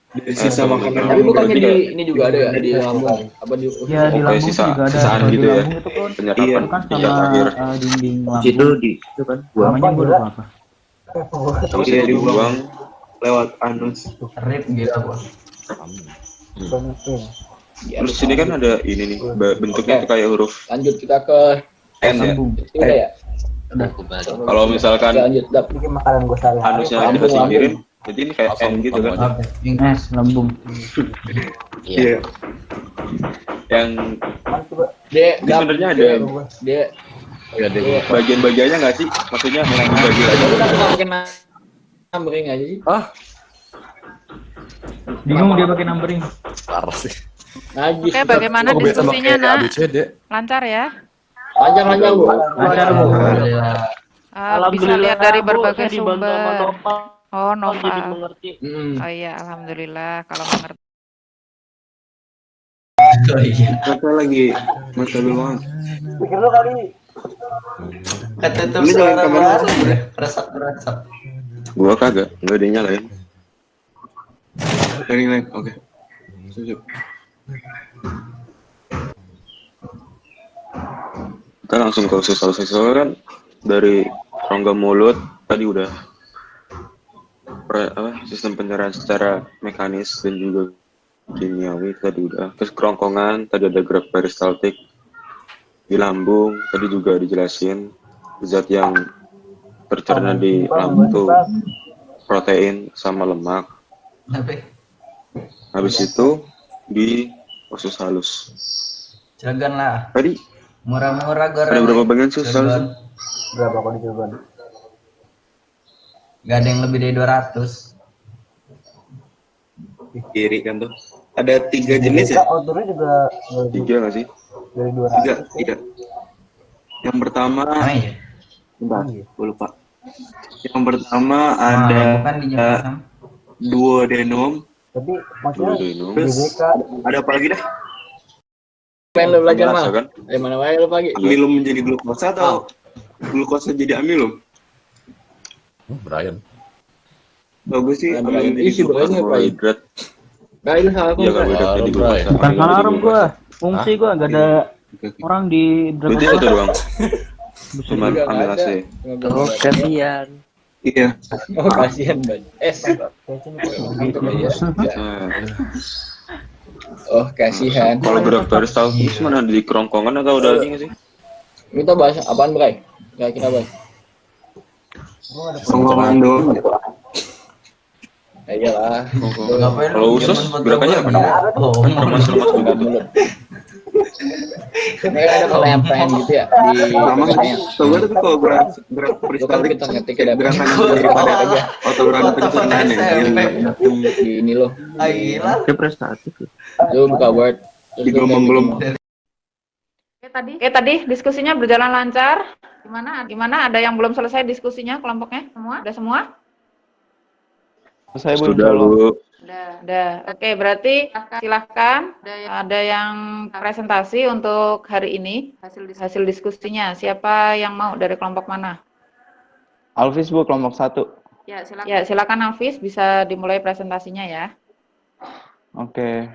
dari sisa makanan. Tapi bukannya di ini juga ada ya di lambung? Apa di usus? Ya di Oke, lambung sisa- juga ada. sisaan Kalau gitu di ya. lambung itu kan Penyerapan itu kan tingkat sama akhir. dinding lambung. Itu di itu kan Namanya gue lupa apa. Terus Iya, itu dibuang. lewat anus. Rip gitu, gua. Bensin. Terus sini kan ada ini nih bentuknya tuh kayak huruf Lanjut kita ke N ya. Lambung. itu udah ya? Kalau misalkan Oke, lanjut dap. Bikin makanan gue sehari. anusnya kita singkirin, jadi ini kayak N gitu kan. Oke. Lambung. Iya. Yang Dek, ini sebenarnya ada Dek. Ya dia. bagian-bagiannya nggak sih? Maksudnya yang dibagi lagi. Kita nggak pakai numbering aja sih. Bingung dia pakai numbering. Parah sih. Najis. Oke, bagaimana Aku biasa diskusinya, pakai Nak? ABCD. Lancar ya? Lancar Bu. Lancar Bu. Alhamdulillah. Bisa lihat dari Bu, berbagai saya dibantu sama sumber. Nova. Oh, Oh, jadi Nova. mengerti. Oh iya, alhamdulillah kalau mengerti. Oh iya. Kata lagi stabil banget. Pikir lu kali. Ketutup Ini jangan suara kamera baru, bre. Resep. Gua kagak, nggak ada yang nyalain. Dari lain, oke. Sip. Kita langsung ke usus halus kan dari rongga mulut tadi udah sistem pencernaan secara mekanis dan juga kimiawi tadi udah. Terus kerongkongan tadi ada gerak peristaltik di lambung tadi juga dijelasin zat yang tercerna di lambung itu protein sama lemak. Tapi Habis itu di usus halus. Cilegon lah. Tadi Murah-murah goreng. ada berapa bagian usus halus? Berapa kali di Cilegon? Gak ada yang lebih dari 200. Kiri kan tuh. Ada 3 jenis ya? Outdoornya juga Tiga nggak sih? dari 200. Tiga. Yang pertama, Oh iya. bentar, gue lupa. Yang pertama Nah, ada bukan di Jepang. duodenum. Tapi maksudnya Duodenum. Terus GBK ada apa lagi dah? Pengen lu belajar Amilasa mah? kan? Dari mana wae lu pagi? Amilum menjadi glukosa atau glukosa jadi amilum? Brian. Bagus sih. Ada amilum lagi. jadi Isi glukosa. Brian ngapain? Karbohidrat. Nah, ini salah aku. Iya karbohidrat jadi glukosa. Bukan Amilum salah jadi alarm glukosa. gua. Fungsi gua gak ada orang di Berarti Dragon itu Ball. doang. Cuma Juga nggak ada. amilase. Oh, kasihan. Iya. Oh, kasihan banget. Nah, Oh, kasihan. kalau gerak peristaltik mana di kerongkongan atau udah ini nggak sih? Kita bahas apaan, Bray? Kira-kira, Bray? Kerongkongan doang. Ya iyalah. Ngapain Kalau lu usus zaman foto gerakannya gua? apa namanya? Oh, Remas-remas begitu. Mereka ada pelempen gitu ya di Sama katanya. coba tapi kalau gerak peristaltik Kita ngetik kayak ada gerakan yang daripada otogerak pencernaan ya. di ini loh. Ah, gila. Dia prestatif. Lu buka Word. Terus Di gelombang-gelombang. Oke, tadi diskusinya berjalan lancar. Gimana? Ada yang belum selesai diskusinya kelompoknya? Semua? Udah semua? Sudah lu. Udah. Oke, berarti silahkan. Ada yang presentasi untuk hari ini hasil diskusinya. Siapa yang mau dari kelompok mana? Alvis Bu, kelompok 1. Ya, silakan Hafiz, bisa dimulai presentasinya ya. Oke.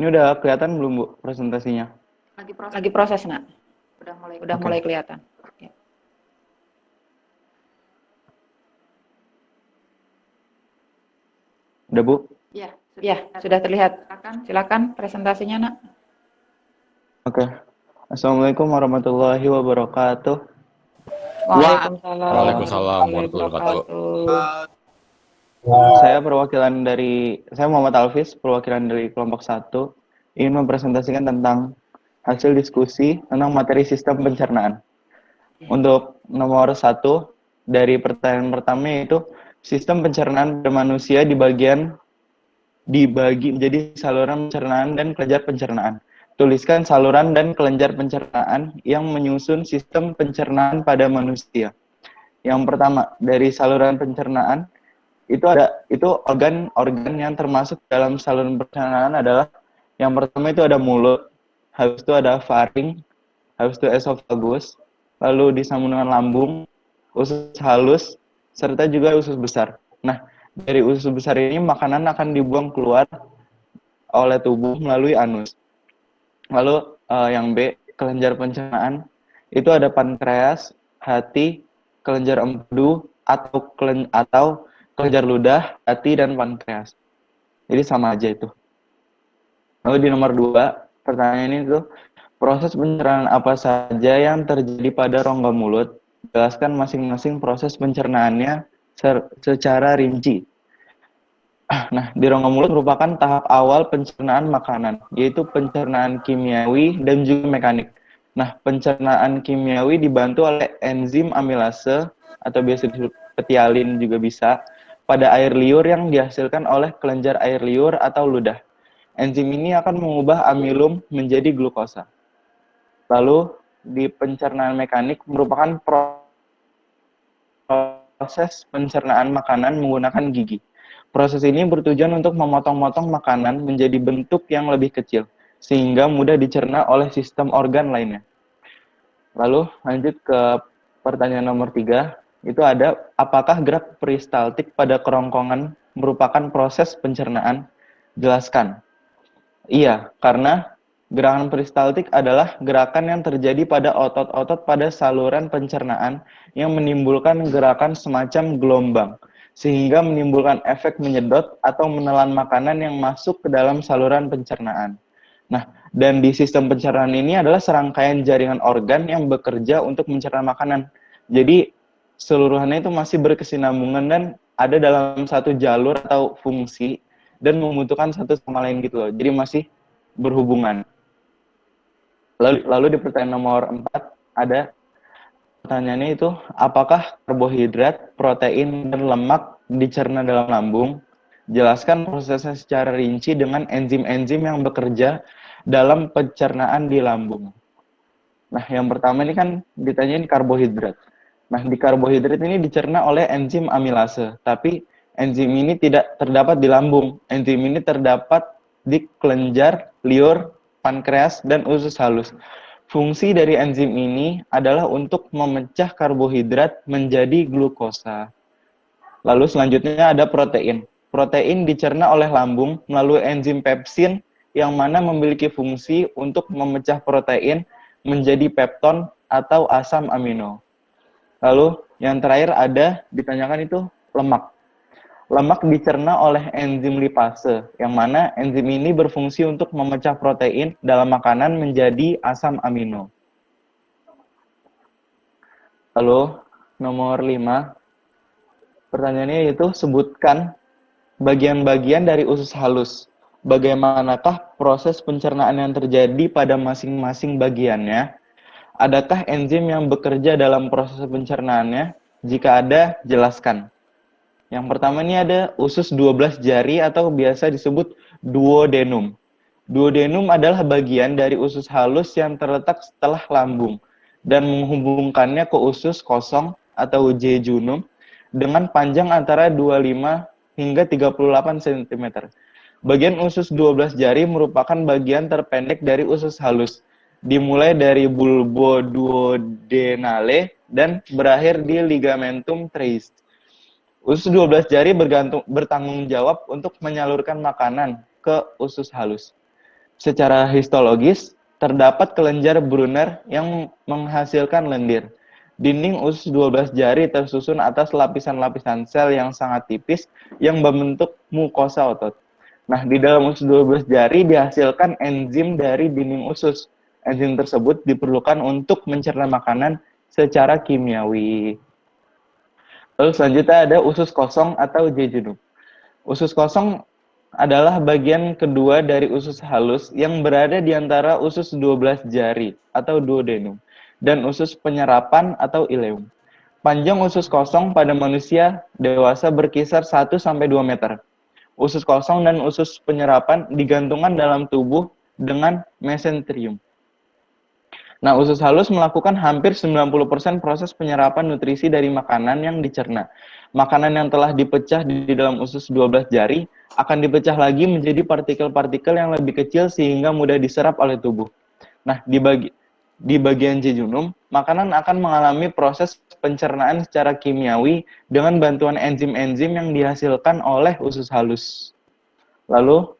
Ini udah kelihatan belum, Bu, presentasinya? Lagi proses, Nak. Udah Oke. mulai kelihatan. Ya. Udah, Bu? Ya, sudah terlihat. Silakan presentasinya, Nak. Oke. Assalamualaikum warahmatullahi wabarakatuh. Waalaikumsalam. Waalaikumsalam warahmatullahi wabarakatuh. Saya Muhammad Alfis, perwakilan dari kelompok 1, ingin mempresentasikan tentang hasil diskusi tentang materi sistem pencernaan. Untuk nomor 1 dari pertanyaan pertama yaitu sistem pencernaan pada manusia dibagi menjadi saluran pencernaan dan kelenjar pencernaan. Tuliskan saluran dan kelenjar pencernaan yang menyusun sistem pencernaan pada manusia. Yang pertama, dari saluran pencernaan itu organ-organ yang termasuk dalam saluran pencernaan adalah yang pertama itu ada mulut, habis itu ada faring, habis itu esofagus, lalu disambung dengan lambung, usus halus, serta juga usus besar. Nah, dari usus besar ini makanan akan dibuang keluar oleh tubuh melalui anus. Lalu yang B, kelenjar pencernaan, itu ada pankreas, hati, kelenjar empedu, atau kelenjar ludah, hati, dan pankreas. Jadi sama aja itu. Lalu di nomor 2, pertanyaan ini tuh, proses pencernaan apa saja yang terjadi pada rongga mulut? Jelaskan masing-masing proses pencernaannya secara rinci. Nah, di rongga mulut merupakan tahap awal pencernaan makanan, yaitu pencernaan kimiawi dan juga mekanik. Nah, pencernaan kimiawi dibantu oleh enzim amilase, atau biasa disebut petialin juga bisa, pada air liur yang dihasilkan oleh kelenjar air liur atau ludah. Enzim ini akan mengubah amilum menjadi glukosa. Lalu, di pencernaan mekanik merupakan proses pencernaan makanan menggunakan gigi. Proses ini bertujuan untuk memotong-motong makanan menjadi bentuk yang lebih kecil, sehingga mudah dicerna oleh sistem organ lainnya. Lalu lanjut ke pertanyaan nomor 3, itu ada, apakah gerak peristaltik pada kerongkongan merupakan proses pencernaan? Jelaskan. Iya, karena gerakan peristaltik adalah gerakan yang terjadi pada otot-otot pada saluran pencernaan yang menimbulkan gerakan semacam gelombang, sehingga menimbulkan efek menyedot atau menelan makanan yang masuk ke dalam saluran pencernaan. Nah, dan di sistem pencernaan ini adalah serangkaian jaringan organ yang bekerja untuk mencerna makanan. Jadi, seluruhannya itu masih berkesinambungan dan ada dalam satu jalur atau fungsi dan membutuhkan satu sama lain gitu loh. Jadi masih berhubungan. Lalu di pertanyaan nomor 4 ada pertanyaannya itu, apakah karbohidrat, protein, dan lemak dicerna dalam lambung? Jelaskan prosesnya secara rinci dengan enzim-enzim yang bekerja dalam pencernaan di lambung. Nah, yang pertama ini kan ditanyain karbohidrat. Nah, di karbohidrat ini dicerna oleh enzim amilase, tapi enzim ini tidak terdapat di lambung. Enzim ini terdapat di kelenjar, liur, pankreas, dan usus halus. Fungsi dari enzim ini adalah untuk memecah karbohidrat menjadi glukosa. Lalu selanjutnya ada protein. Protein dicerna oleh lambung melalui enzim pepsin yang mana memiliki fungsi untuk memecah protein menjadi pepton atau asam amino. Lalu yang terakhir ada ditanyakan itu lemak. Lemak dicerna oleh enzim lipase, yang mana enzim ini berfungsi untuk memecah protein dalam makanan menjadi asam amino. Lalu, nomor 5, pertanyaannya yaitu sebutkan bagian-bagian dari usus halus. Bagaimanakah proses pencernaan yang terjadi pada masing-masing bagiannya? Adakah enzim yang bekerja dalam proses pencernaannya? Jika ada, jelaskan. Yang pertama ini ada usus 12 jari atau biasa disebut duodenum. Duodenum adalah bagian dari usus halus yang terletak setelah lambung dan menghubungkannya ke usus kosong atau jejunum dengan panjang antara 25 hingga 38 cm. Bagian usus 12 jari merupakan bagian terpendek dari usus halus, dimulai dari bulbo duodenale dan berakhir di ligamentum treis. Usus 12 jari bertanggung jawab untuk menyalurkan makanan ke usus halus. Secara histologis, terdapat kelenjar Brunner yang menghasilkan lendir. Dinding usus 12 jari tersusun atas lapisan-lapisan sel yang sangat tipis yang membentuk mukosa otot. Nah, di dalam usus 12 jari dihasilkan enzim dari dinding usus. Enzim tersebut diperlukan untuk mencerna makanan secara kimiawi. Lalu selanjutnya ada usus kosong atau jejunum. Usus kosong adalah bagian kedua dari usus halus yang berada di antara usus 12 jari atau duodenum dan usus penyerapan atau ileum. Panjang usus kosong pada manusia dewasa berkisar 1-2 meter. Usus kosong dan usus penyerapan digantungkan dalam tubuh dengan mesenterium. Nah, usus halus melakukan hampir 90% proses penyerapan nutrisi dari makanan yang dicerna. Makanan yang telah dipecah di dalam usus 12 jari akan dipecah lagi menjadi partikel-partikel yang lebih kecil sehingga mudah diserap oleh tubuh. Nah, di bagian jejunum, makanan akan mengalami proses pencernaan secara kimiawi dengan bantuan enzim-enzim yang dihasilkan oleh usus halus. Lalu,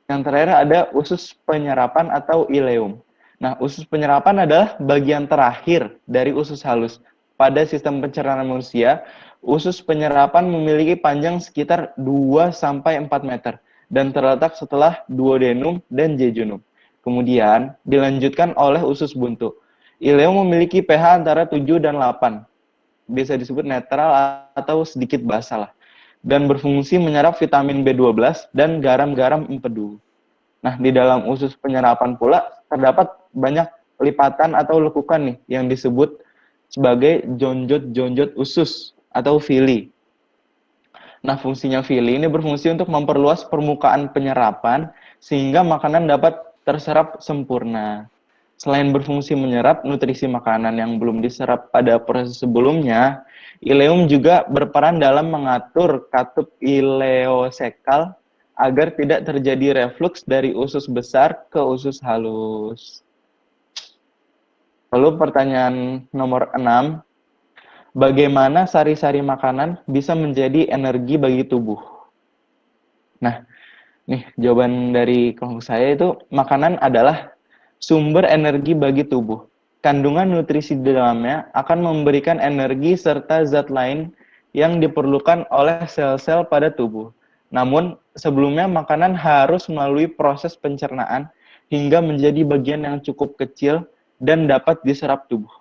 yang terakhir ada usus penyerapan atau ileum. Nah, usus penyerapan adalah bagian terakhir dari usus halus. Pada sistem pencernaan manusia, usus penyerapan memiliki panjang sekitar 2-4 meter dan terletak setelah duodenum dan jejunum. Kemudian, dilanjutkan oleh usus buntu. Ileum memiliki pH antara 7 dan 8. Bisa disebut netral atau sedikit basal, dan berfungsi menyerap vitamin B12 dan garam-garam empedu. Nah, di dalam usus penyerapan pula terdapat banyak lipatan atau lekukan nih yang disebut sebagai jonjot-jonjot usus atau villi. Nah, fungsinya villi ini berfungsi untuk memperluas permukaan penyerapan sehingga makanan dapat terserap sempurna. Selain berfungsi menyerap nutrisi makanan yang belum diserap pada proses sebelumnya, ileum juga berperan dalam mengatur katup ileosekal agar tidak terjadi refluks dari usus besar ke usus halus. Lalu pertanyaan nomor 6, bagaimana sari-sari makanan bisa menjadi energi bagi tubuh? Nah, nih jawaban dari kelompok saya itu, makanan adalah sumber energi bagi tubuh. Kandungan nutrisi di dalamnya akan memberikan energi serta zat lain yang diperlukan oleh sel-sel pada tubuh. Namun, sebelumnya makanan harus melalui proses pencernaan hingga menjadi bagian yang cukup kecil dan dapat diserap tubuh.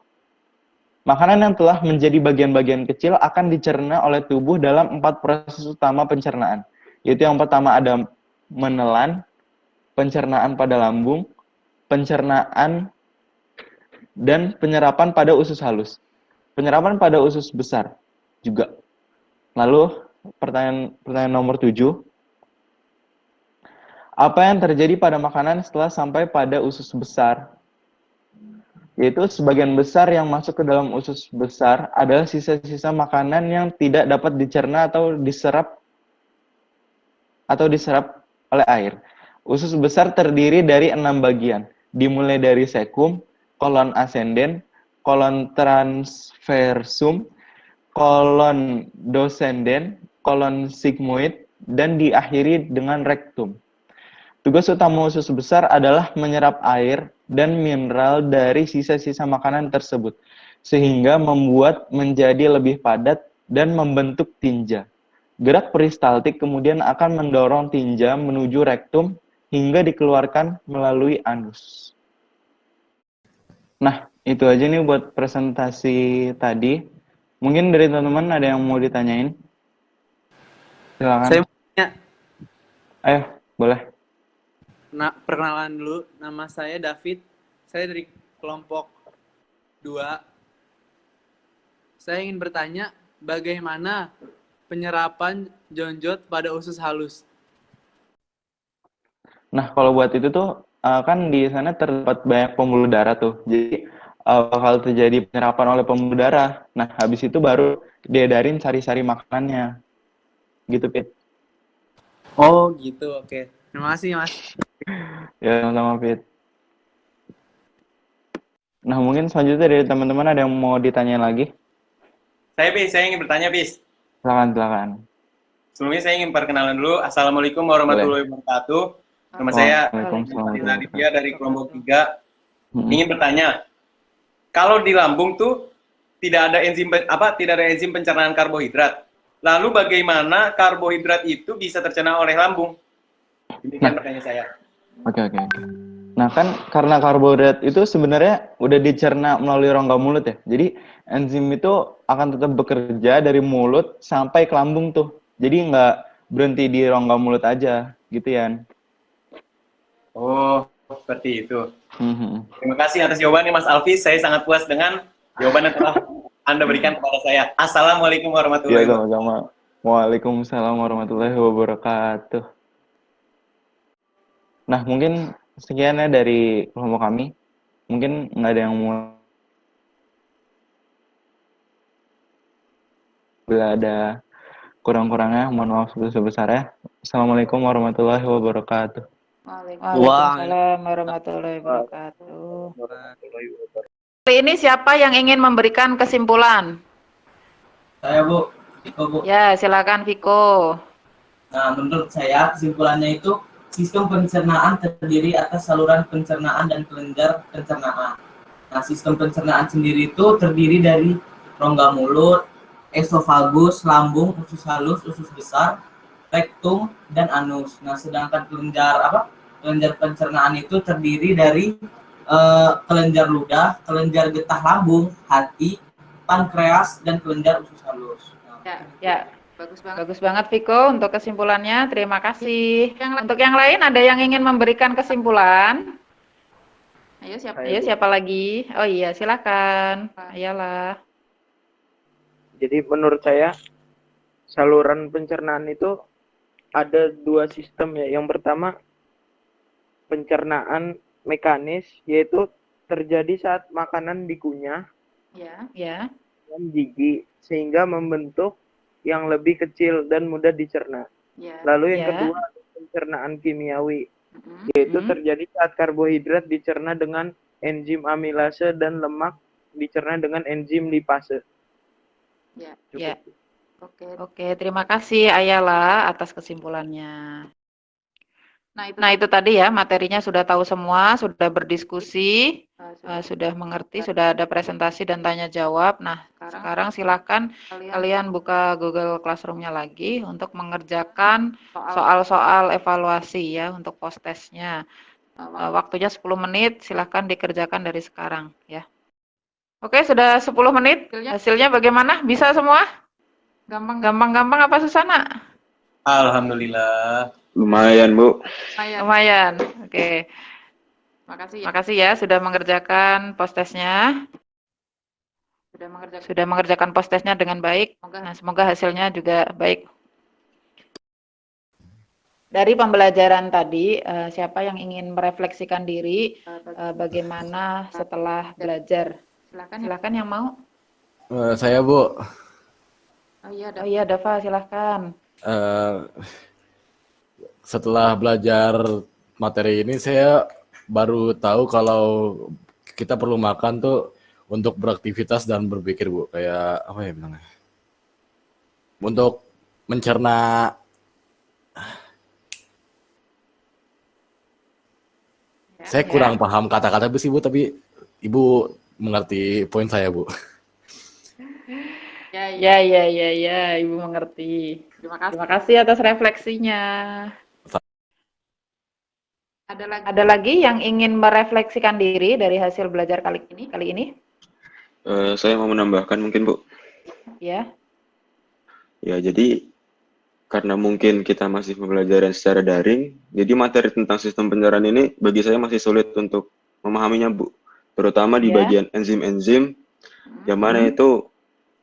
Makanan yang telah menjadi bagian-bagian kecil akan dicerna oleh tubuh dalam 4 proses utama pencernaan. Yaitu yang pertama ada menelan, pencernaan pada lambung, pencernaan, dan penyerapan pada usus halus. Penyerapan pada usus besar juga. Lalu, pertanyaan nomor 7. Apa yang terjadi pada makanan setelah sampai pada usus besar? Yaitu sebagian besar yang masuk ke dalam usus besar adalah sisa-sisa makanan yang tidak dapat dicerna atau diserap oleh air. Usus besar terdiri dari 6 bagian, dimulai dari sekum, kolon ascendens, kolon transversum, kolon descendens, kolon sigmoid, dan diakhiri dengan rektum. Tugas utama usus besar adalah menyerap air dan mineral dari sisa-sisa makanan tersebut, sehingga membuat menjadi lebih padat dan membentuk tinja. Gerak peristaltik kemudian akan mendorong tinja menuju rektum hingga dikeluarkan melalui anus. Nah, itu aja nih buat presentasi tadi. Mungkin dari teman-teman ada yang mau ditanyain? Silakan. Saya mau tanya. Ayo, boleh. Nah, perkenalan dulu, nama saya David. Saya dari kelompok 2. Saya ingin bertanya, bagaimana penyerapan jonjot pada usus halus? Nah, kalau buat itu tuh kan di sana terdapat banyak pembuluh darah tuh. Jadi bakal terjadi penyerapan oleh pembuluh darah. Nah, habis itu baru diedarin sari-sari makanannya. Gitu, Pit. Oh, gitu. Oke. Terima kasih, Mas. Ya, sama-sama, Pit. Nah, mungkin selanjutnya dari teman-teman ada yang mau ditanyain lagi? Saya ingin bertanya, Pis. Silakan. Sebelumnya saya ingin perkenalan dulu. Assalamualaikum warahmatullahi wabarakatuh. Nama saya Waalaikumsalam. Aditya dari kelompok 3. Mm-mm. Ingin bertanya, kalau di lambung tuh tidak ada enzim pencernaan karbohidrat. Lalu bagaimana karbohidrat itu bisa tercerna oleh lambung? Demikian pertanyaan saya. Oke. Nah kan karena karbohidrat itu sebenarnya udah dicerna melalui rongga mulut ya. Jadi enzim itu akan tetap bekerja dari mulut sampai ke lambung tuh. Jadi nggak berhenti di rongga mulut aja gitu ya. Oh, seperti itu. Mhm. Terima kasih atas jawabannya Mas Alfi. Saya sangat puas dengan jawaban yang telah Anda berikan kepada saya. Assalamualaikum warahmatullahi Ya wabarakatuh. sama-sama. Waalaikumsalam warahmatullahi wabarakatuh. Nah mungkin sekian ya dari kelompok kami. Mungkin nggak ada yang mau. Bila ada kurang-kurangnya, mohon maaf sebesar-besarnya. Assalamualaikum warahmatullahi wabarakatuh. Waalaikumsalam warahmatullahi wabarakatuh. Kali ini siapa yang ingin memberikan kesimpulan? Saya Bu, Viko Bu. Ya, silakan Viko. Nah, menurut saya kesimpulannya itu sistem pencernaan terdiri atas saluran pencernaan dan kelenjar pencernaan. Nah, sistem pencernaan sendiri itu terdiri dari rongga mulut, esofagus, lambung, usus halus, usus besar, rektum, dan anus. Nah, sedangkan kelenjar pencernaan itu terdiri dari kelenjar ludah, kelenjar getah lambung, hati, pankreas, dan kelenjar usus halus. Ya. Bagus banget Viko untuk kesimpulannya. Terima kasih. Untuk yang lain ada yang ingin memberikan kesimpulan? Ayo siapa lagi? Oh iya, silakan. Ayolah. Jadi menurut saya saluran pencernaan itu ada dua sistem ya. Yang pertama pencernaan mekanis, yaitu terjadi saat makanan dikunyah Ya. dalam gigi sehingga membentuk yang lebih kecil dan mudah dicerna. Lalu yang kedua pencernaan kimiawi, yaitu terjadi saat karbohidrat dicerna dengan enzim amilase dan lemak dicerna dengan enzim lipase. Ya. Oke, terima kasih Ayala atas kesimpulannya. Nah, itu tadi ya materinya sudah tahu semua, sudah berdiskusi, sudah mengerti, sudah ada presentasi dan tanya jawab. Nah, sekarang silakan kalian buka Google Classroom-nya lagi untuk mengerjakan soal-soal evaluasi ya untuk post testnya. Waktunya 10 menit, silakan dikerjakan dari sekarang ya. Oke, sudah 10 menit. Hasilnya bagaimana? Bisa semua? Gampang apa Susana? Alhamdulillah. Lumayan, Bu. Lumayan. Oke. Makasih ya sudah mengerjakan post testnya. Sudah mengerjakan post testnya dengan baik. Nah, semoga hasilnya juga baik. Dari pembelajaran tadi, siapa yang ingin merefleksikan diri bagaimana setelah belajar? Silakan yang mau. Saya, Bu. Oh iya, Dava, silakan. Setelah belajar materi ini, saya baru tahu kalau kita perlu makan tuh untuk beraktivitas dan berpikir, Bu. Kayak apa ya bilangnya? Untuk mencerna saya kurang paham kata-kata sih, Bu, tapi Ibu mengerti poin saya, Bu. Ya, Ibu mengerti. Terima kasih atas refleksinya. Ada lagi yang ingin merefleksikan diri dari hasil belajar kali ini? Saya mau menambahkan mungkin, Bu. Ya. Ya, jadi karena mungkin kita masih pembelajaran secara daring, jadi materi tentang sistem pencernaan ini bagi saya masih sulit untuk memahaminya, Bu. Terutama di bagian enzim-enzim, yang mana itu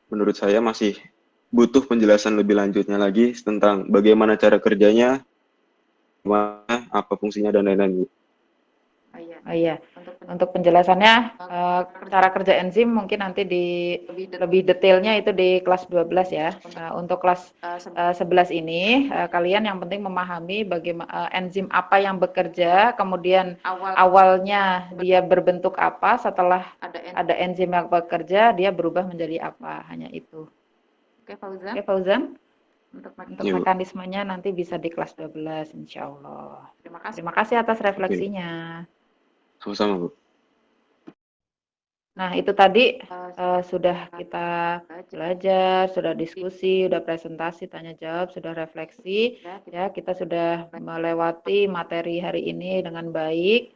menurut saya masih butuh penjelasan lebih lanjutnya lagi tentang bagaimana cara kerjanya, apa fungsinya, dan lain-lain, Bu. Oh iya. Untuk penjelasannya, cara kerja enzim mungkin nanti lebih detailnya itu di kelas 12 ya. Untuk kelas 11 ini, kalian yang penting memahami bagaimana enzim apa yang bekerja, kemudian awalnya dia berbentuk apa, setelah ada enzim yang bekerja, dia berubah menjadi apa, hanya itu. Oke, Fauzan? Untuk Iya, Bu. mekanismenya nanti bisa di kelas 12 insya Allah. Terima kasih atas refleksinya. Sama-sama, Bu. Nah, itu tadi sudah kita belajar, sudah diskusi, sudah presentasi, tanya jawab, sudah refleksi. Ya, kita sudah melewati materi hari ini dengan baik.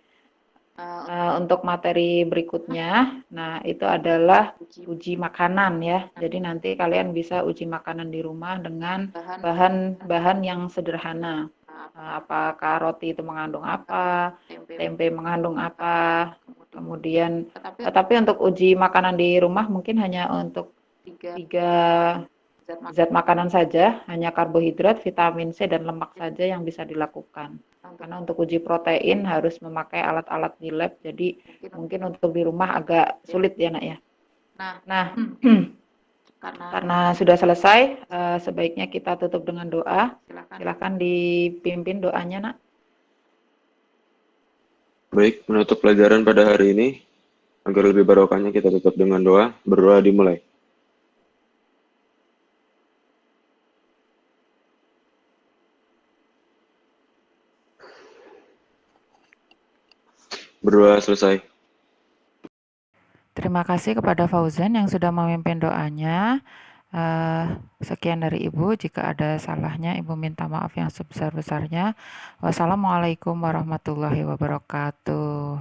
Untuk materi berikutnya, nah itu adalah uji makanan ya. Jadi nanti kalian bisa uji makanan di rumah dengan bahan-bahan yang sederhana. Apakah roti itu mengandung apa, tempe mengandung apa, kemudian tapi untuk uji makanan di rumah mungkin hanya untuk 3 zat makanan saja, hanya karbohidrat, vitamin C, dan lemak saja yang bisa dilakukan. Karena untuk uji protein harus memakai alat-alat di lab, jadi mungkin untuk di rumah agak sulit ya nak ya. Nah, karena sudah selesai, sebaiknya kita tutup dengan doa. Silakan dipimpin doanya nak. Baik, menutup pelajaran pada hari ini, agar lebih barokahnya kita tutup dengan doa. Berdoa dimulai. Berdoa selesai. Terima kasih kepada Fauzan yang sudah memimpin doanya. Sekian dari Ibu. Jika ada salahnya, Ibu minta maaf yang sebesar-besarnya. Wassalamualaikum warahmatullahi wabarakatuh.